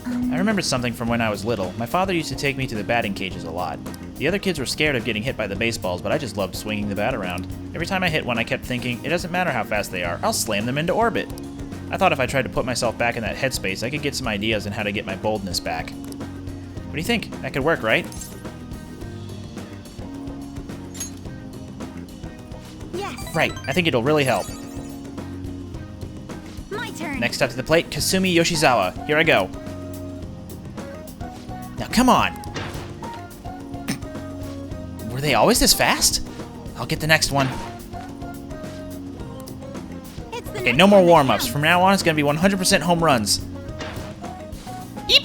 A: I remembered something from when I was little. My father used to take me to the batting cages a lot. The other kids were scared of getting hit by the baseballs, but I just loved swinging the bat around. Every time I hit one, I kept thinking, it doesn't matter how fast they are, I'll slam them into orbit. I thought if I tried to put myself back in that headspace, I could get some ideas on how to get my boldness back. What do you think? That could work, right?
Q: Yes.
A: Right, I think it'll really help.
Q: My turn.
A: Next up to the plate, Kasumi Yoshizawa. Here I go. Now come on! Were they always this fast? I'll get the next one. Okay, no more warm-ups. From now on, it's gonna be 100% home runs. Eep!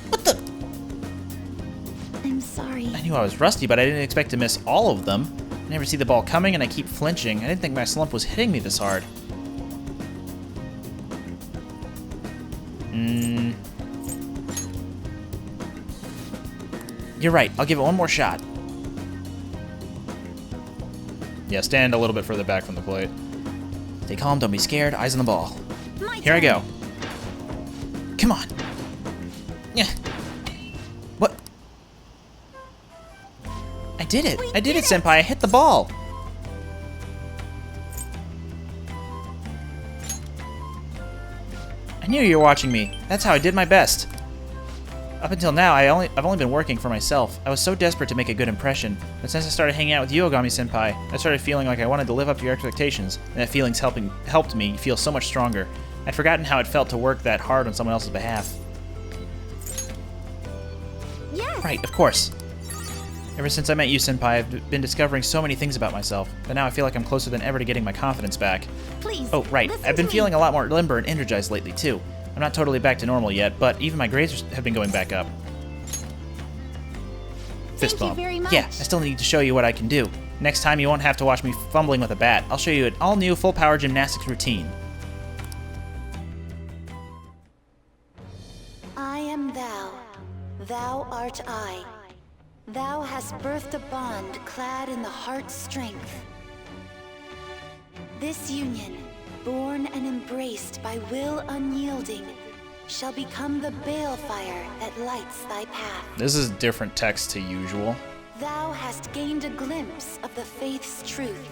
A: What the?
Q: I'm sorry.
A: I knew I was rusty, but I didn't expect to miss all of them. I never see the ball coming, and I keep flinching. I didn't think my slump was hitting me this hard. You're right. I'll give it one more shot. Yeah, stand a little bit further back from the plate. Stay calm, don't be scared. Eyes on the ball. Here I go. Come on. Yeah. What? I did it. I did it, Senpai. I hit the ball. I knew you were watching me. That's how I did my best. Up until now, I've only been working for myself. I was so desperate to make a good impression, but since I started hanging out with you, Ogami-senpai, I started feeling like I wanted to live up to your expectations, and that feeling's helped me feel so much stronger. I'd forgotten how it felt to work that hard on someone else's behalf.
B: Yes!
A: Right, of course. Ever since I met you, Senpai, I've been discovering so many things about myself, but now I feel like I'm closer than ever to getting my confidence back.
B: Please.
A: Oh, right. I've been feeling a lot more limber and energized lately, too. I'm not totally back to normal yet, but even my grades have been going back up. Fist bump.
B: Thank you very much.
A: Yeah, I still need to show you what I can do. Next time, you won't have to watch me fumbling with a bat. I'll show you an all-new full-power gymnastics routine.
H: I am thou. Thou art I. Thou hast birthed a bond clad in the heart's strength. This union, born and embraced by will unyielding, shall become the balefire that lights thy path.
A: This is different text to usual.
H: Thou hast gained a glimpse of the faith's truth,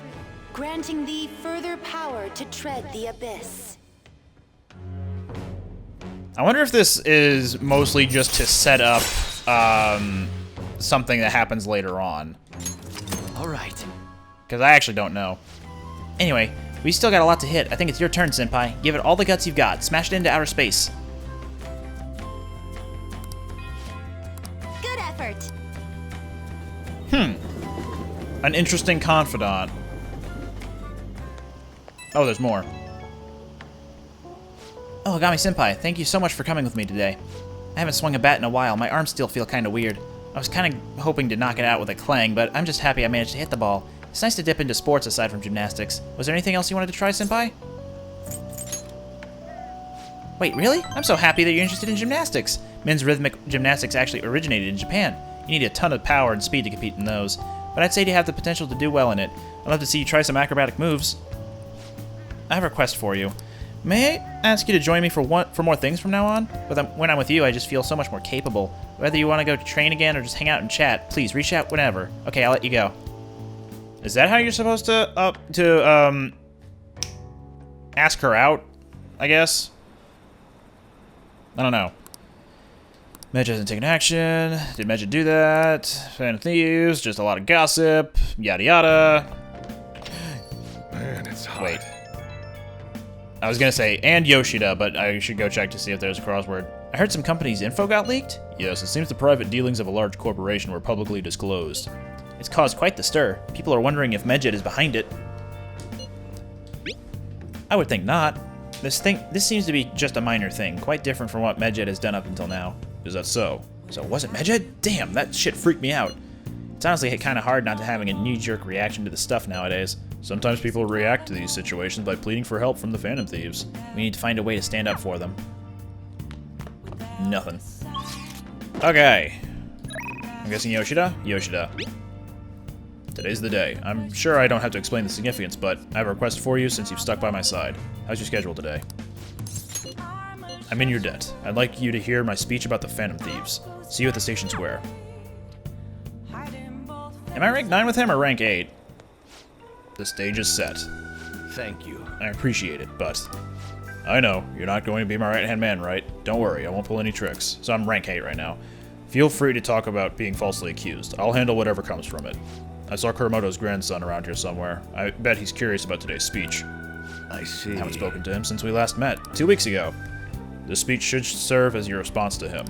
H: granting thee further power to tread the abyss.
A: I wonder if this is mostly just to set up something that happens later on.
D: All right.
A: Because I actually don't know. Anyway, we still got a lot to hit. I think it's your turn, Senpai. Give it all the guts you've got. Smash it into outer space.
B: Good effort.
A: An interesting confidant. Oh, there's more. Oh, Ogami-senpai, thank you so much for coming with me today. I haven't swung a bat in a while. My arms still feel kind of weird. I was kind of hoping to knock it out with a clang, but I'm just happy I managed to hit the ball. It's nice to dip into sports aside from gymnastics. Was there anything else you wanted to try, Senpai? Wait, really? I'm so happy that you're interested in gymnastics. Men's rhythmic gymnastics actually originated in Japan. You need a ton of power and speed to compete in those. But I'd say you have the potential to do well in it. I'd love to see you try some acrobatic moves. I have a request for you. May I ask you to join me for more things from now on? When I'm with you, I just feel so much more capable. Whether you want to go train again or just hang out and chat, please reach out whenever. Okay, I'll let you go. Is that how you're supposed to ask her out, I guess? I don't know. Medj hasn't taken action. Did Medj do that? Fan of Thieves, just a lot of gossip, yada yada.
M: Man, it's hot.
A: Wait. I was gonna say, and Yoshida, but I should go check to see if there's a crossword. I heard some company's info got leaked? Yes, it seems the private dealings of a large corporation were publicly disclosed. It's caused quite the stir. People are wondering if Medj is behind it. I would think not. This seems to be just a minor thing, quite different from what Medj has done up until now.
L: Is that so?
A: So was it Medj? Damn, that shit freaked me out. It's honestly kind of hard not to having a knee-jerk reaction to the stuff nowadays.
L: Sometimes people react to these situations by pleading for help from the Phantom Thieves.
A: We need to find a way to stand up for them. Nothing. Okay. I'm guessing Yoshida? Yoshida.
L: Today's the day. I'm sure I don't have to explain the significance, but I have a request for you since you've stuck by my side. How's your schedule today? I'm in your debt. I'd like you to hear my speech about the Phantom Thieves. See you at the station square.
A: Am I rank 9 with him or rank 8?
L: The stage is set.
D: Thank you.
L: I appreciate it, but... I know, you're not going to be my right-hand man, right? Don't worry, I won't pull any tricks. So I'm rank 8 right now. Feel free to talk about being falsely accused. I'll handle whatever comes from it. I saw Kuramoto's grandson around here somewhere. I bet he's curious about today's speech.
D: I see.
L: I haven't spoken to him since we last met, 2 weeks ago. This speech should serve as your response to him.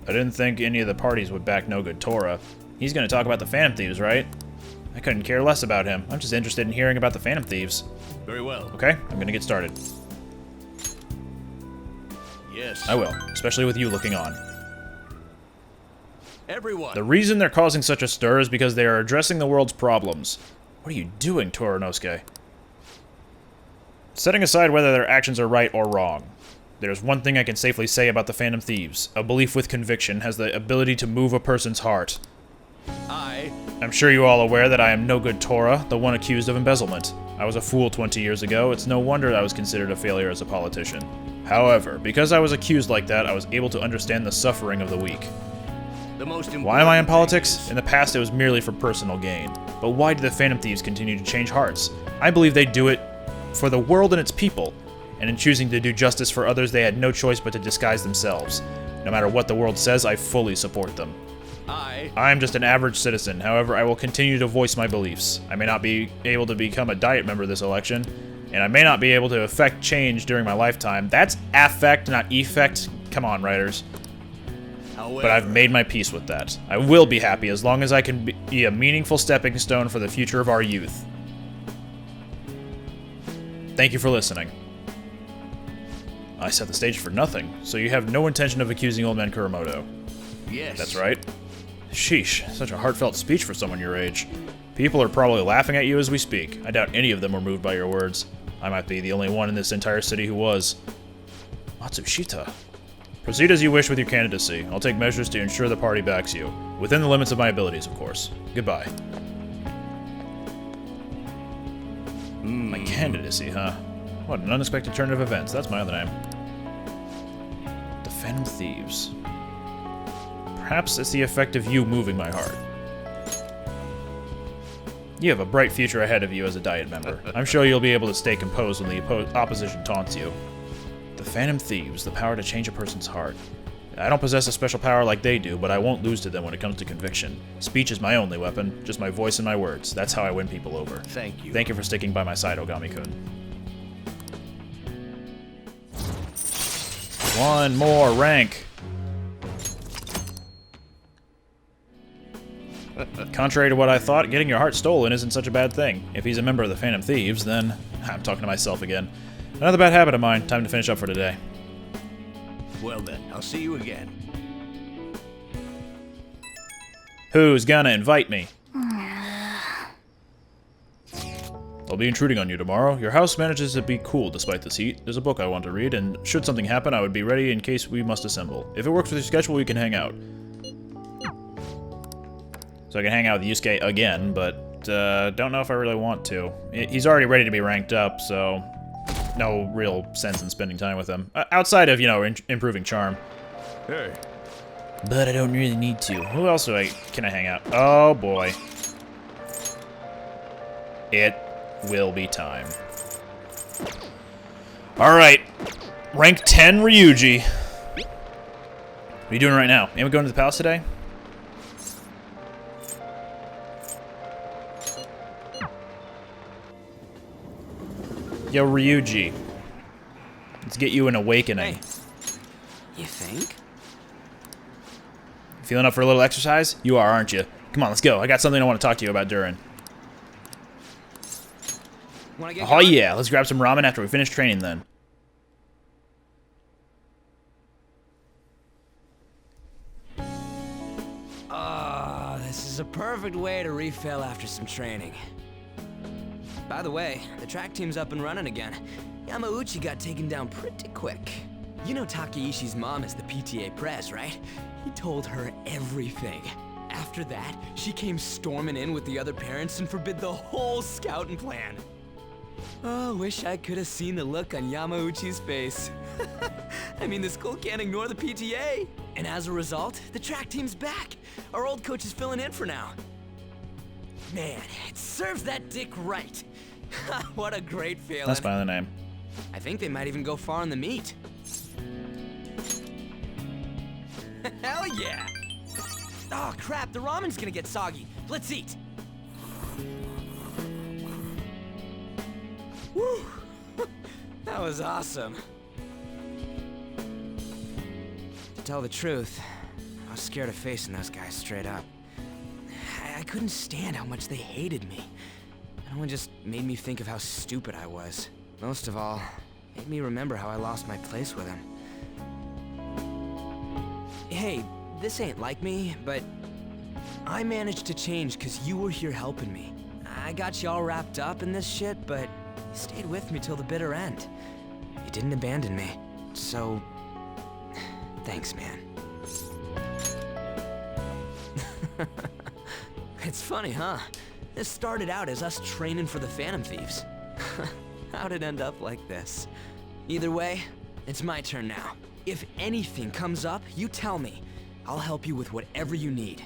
L: I didn't think any of the parties would back no good Tora.
A: He's gonna talk about the Phantom Thieves, right? I couldn't care less about him. I'm just interested in hearing about the Phantom Thieves.
D: Very well.
L: Okay, I'm gonna get started.
D: Yes.
L: I will, especially with you looking on.
D: Everyone.
L: The reason they're causing such a stir is because they are addressing the world's problems. What are you doing, Torinosuke? Setting aside whether their actions are right or wrong, there's one thing I can safely say about the Phantom Thieves. A belief with conviction has the ability to move a person's heart. I'm sure you're all aware that I am no good Tora, the one accused of embezzlement. I was a fool 20 years ago. It's no wonder I was considered a failure as a politician. However, because I was accused like that, I was able to understand the suffering of the weak. Why am I in politics? In the past, it was merely for personal gain. But why do the Phantom Thieves continue to change hearts? I believe they do it for the world and its people.
A: and in choosing to do justice for others, they had no choice but to disguise themselves. No matter what the world says, I fully support them. I'm just an average citizen, however, I will continue to voice my beliefs. I may not be able to become a Diet member this election, and I may not be able to affect change during my lifetime. That's affect, not effect. Come on, writers. But I've made my peace with that. I will be happy as long as I can be a meaningful stepping stone for the future of our youth. Thank you for listening. I set the stage for nothing, so you have no intention of accusing Old Man Kuramoto.
J: Yes.
A: That's right. Sheesh, such a heartfelt speech for someone your age. People are probably laughing at you as we speak. I doubt any of them were moved by your words. I might be the only one in this entire city who was. Matsushita. Proceed as you wish with your candidacy. I'll take measures to ensure the party backs you. Within the limits of my abilities, of course. Goodbye. My candidacy, huh? What an unexpected turn of events. That's my other name. The Phantom Thieves. Perhaps it's the effect of you moving my heart. You have a bright future ahead of you as a Diet member. I'm sure you'll be able to stay composed when the opposition taunts you. The Phantom Thieves, the power to change a person's heart. I don't possess a special power like they do, but I won't lose to them when it comes to conviction. Speech is my only weapon, just my voice and my words. That's how I win people over.
J: Thank you.
A: Thank you for sticking by my side, Ogami-kun. One more rank. Contrary to what I thought, getting your heart stolen isn't such a bad thing. If he's a member of the Phantom Thieves, then... I'm talking to myself again. Another bad habit of mine. Time to finish up for today.
J: Well then, I'll see you again.
A: Who's gonna invite me? I'll be intruding on you tomorrow. Your house manages to be cool despite this heat. There's a book I want to read, and should something happen, I would be ready in case we must assemble. If it works with your schedule, we can hang out. So I can hang out with Yusuke again, but don't know if I really want to. He's already ready to be ranked up, so no real sense in spending time with him. Outside of, you know, improving charm.
J: Hey.
A: But I don't really need to. Who else can I hang out? Oh boy. It will be time. Alright. Rank 10 Ryuji. What are you doing right now? Ain't we going to the palace today? Yo, Ryuji. Let's get you an awakening.
D: Hey. You think?
A: Feeling up for a little exercise? You are, aren't you? Come on, let's go. I got something I want to talk to you about, Durin.
D: Wanna get
A: Oh
D: going?
A: yeah, let's grab some ramen after we finish training then.
D: This is a perfect way to refill after some training. By the way, the track team's up and running again. Yamauchi got taken down pretty quick. You know Takeishi's mom is the PTA press, right? He told her everything. After that, she came storming in with the other parents and forbid the whole scouting plan. Oh, wish I could have seen the look on Yamauchi's face. I mean, the school can't ignore the PTA. And as a result, the track team's back. Our old coach is filling in for now. Man, it serves that dick right. What a great feeling.
A: That's my other name.
D: I think they might even go far in the meet. Hell yeah! Oh crap, the ramen's gonna get soggy. Let's eat. Woo! That was awesome. To tell the truth, I was scared of facing those guys straight up. I couldn't stand how much they hated me. That one just made me think of how stupid I was. Most of all, it made me remember how I lost my place with them. Hey, this ain't like me, but I managed to change because you were here helping me. I got you all wrapped up in this shit, but you stayed with me till the bitter end. You didn't abandon me, so thanks, man. It's funny, huh? This started out as us training for the Phantom Thieves. How'd it end up like this? Either way, it's my turn now. If anything comes up, you tell me. I'll help you with whatever you need.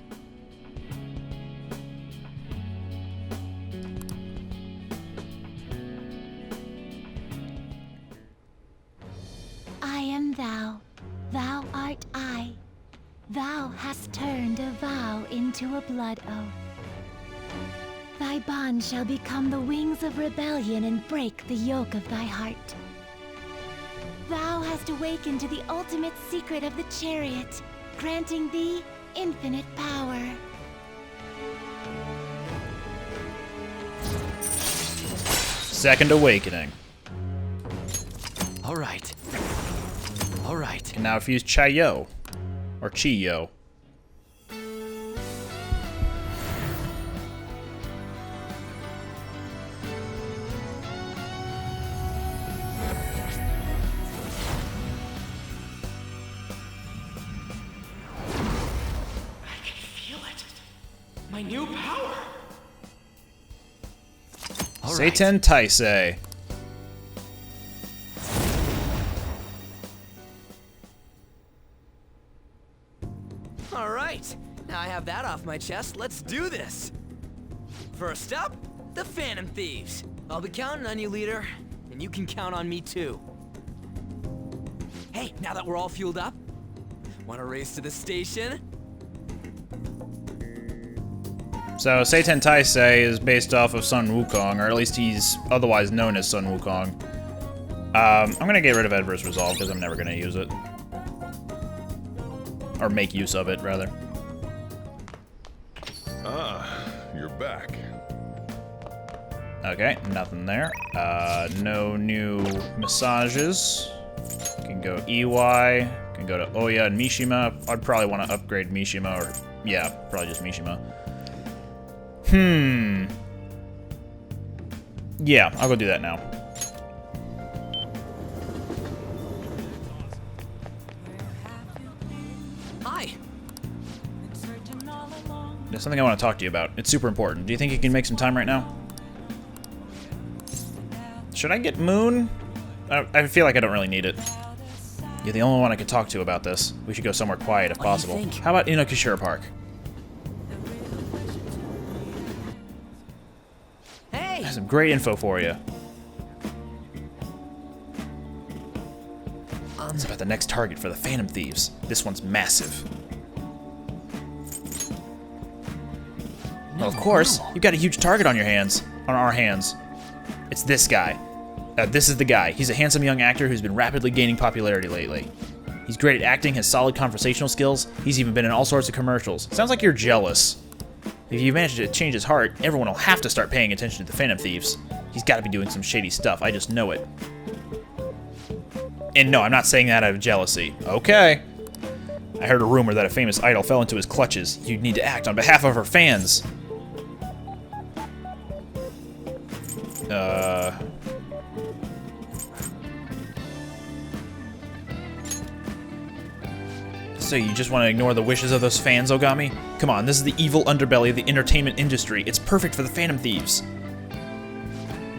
E: into a blood oath. Thy bond shall become the wings of rebellion and break the yoke of thy heart. Thou hast awakened to the ultimate secret of the chariot, granting thee infinite power.
A: Second awakening.
D: All right. All right.
A: Can now fuse Chayo. Or Chiyo.
D: My new power!
A: Satan Taisei.
D: Alright, now I have that off my chest, let's do this! First up, the Phantom Thieves. I'll be counting on you, leader, and you can count on me too. Hey, now that we're all fueled up, wanna race to the station?
A: So, Satan Taisei is based off of Sun Wukong, or at least he's otherwise known as Sun Wukong. I'm gonna get rid of Adverse Resolve, because I'm never gonna use it. Or make use of it, rather.
M: Ah, you're back.
A: Okay, nothing there. No new massages. Can go EY, can go to Oya and Mishima. I'd probably want to upgrade Mishima, or, yeah, probably just Mishima. Yeah, I'll go do that now.
D: Hi.
A: There's something I want to talk to you about. It's super important. Do you think you can make some time right now? Should I get Moon? I feel like I don't really need it. You're the only one I could talk to about this. We should go somewhere quiet if possible. How about Inokashira Park?
D: Hey!
A: I have some great info for you. It's about the next target for the Phantom Thieves. This one's massive. Well, of course, you've got a huge target on your hands. On our hands. It's this guy. This is the guy. He's a handsome young actor who's been rapidly gaining popularity lately. He's great at acting, has solid conversational skills. He's even been in all sorts of commercials. Sounds like you're jealous. If you manage to change his heart, everyone will have to start paying attention to the Phantom Thieves. He's got to be doing some shady stuff. I just know it. And no, I'm not saying that out of jealousy. Okay. I heard a rumor that a famous idol fell into his clutches. You'd need to act on behalf of her fans. So you just want to ignore the wishes of those fans, Ogami? Come on, this is the evil underbelly of the entertainment industry. It's perfect for the Phantom Thieves.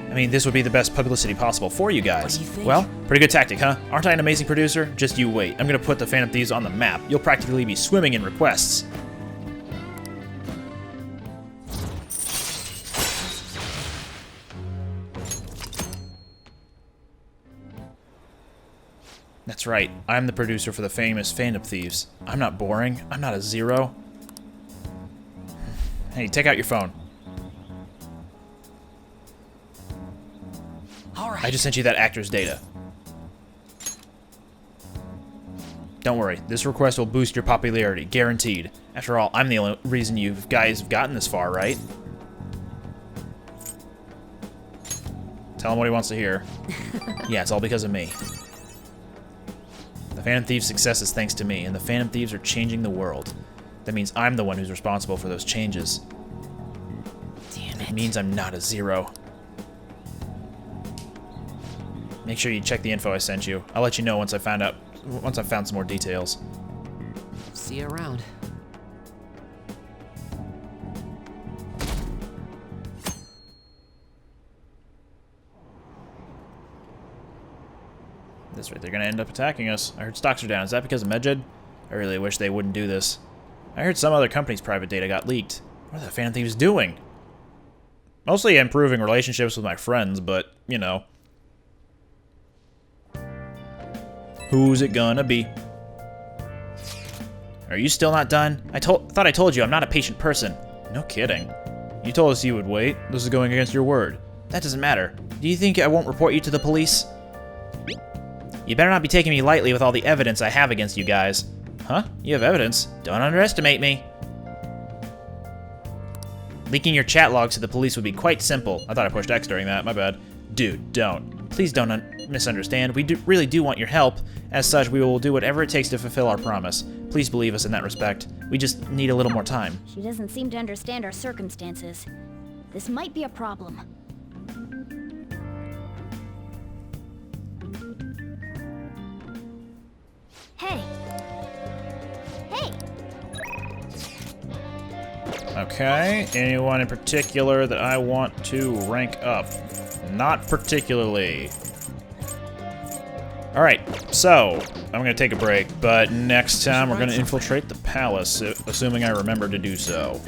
A: I mean, this would be the best publicity possible for you guys. Well, pretty good tactic, huh? Aren't I an amazing producer? Just you wait. I'm gonna put the Phantom Thieves on the map. You'll practically be swimming in requests. That's right, I'm the producer for the famous Phantom Thieves. I'm not boring, I'm not a zero. Hey, take out your phone.
D: Alright.
A: I just sent you that actor's data. Don't worry, this request will boost your popularity, guaranteed. After all, I'm the only reason you guys have gotten this far, right? Tell him what he wants to hear. Yeah, it's all because of me. The Phantom Thieves' success is thanks to me, and the Phantom Thieves are changing the world. That means I'm the one who's responsible for those changes.
D: Damn it.
A: It means I'm not a zero. Make sure you check the info I sent you. I'll let you know once I've found some more details.
D: See you around.
A: That's right, they're gonna end up attacking us. I heard stocks are down. Is that because of Medjed? I really wish they wouldn't do this. I heard some other company's private data got leaked. What are the Phantom Thieves doing? Mostly improving relationships with my friends, but, you know. Who's it gonna be? Are you still not done? Thought I told you I'm not a patient person. No kidding. You told us you would wait. This is going against your word. That doesn't matter. Do you think I won't report you to the police? You better not be taking me lightly with all the evidence I have against you guys. Huh? You have evidence? Don't underestimate me. Leaking your chat logs to the police would be quite simple. I thought I pushed X during that, my bad. Dude, don't. Please don't misunderstand. We really do want your help. As such, we will do whatever it takes to fulfill our promise. Please believe us in that respect. We just need a little more time.
B: She doesn't seem to understand our circumstances. This might be a problem. Hey! Hey!
A: Okay, anyone in particular that I want to rank up? Not particularly. Alright, so, I'm gonna take a break, but next time we're gonna infiltrate the palace, assuming I remember to do so.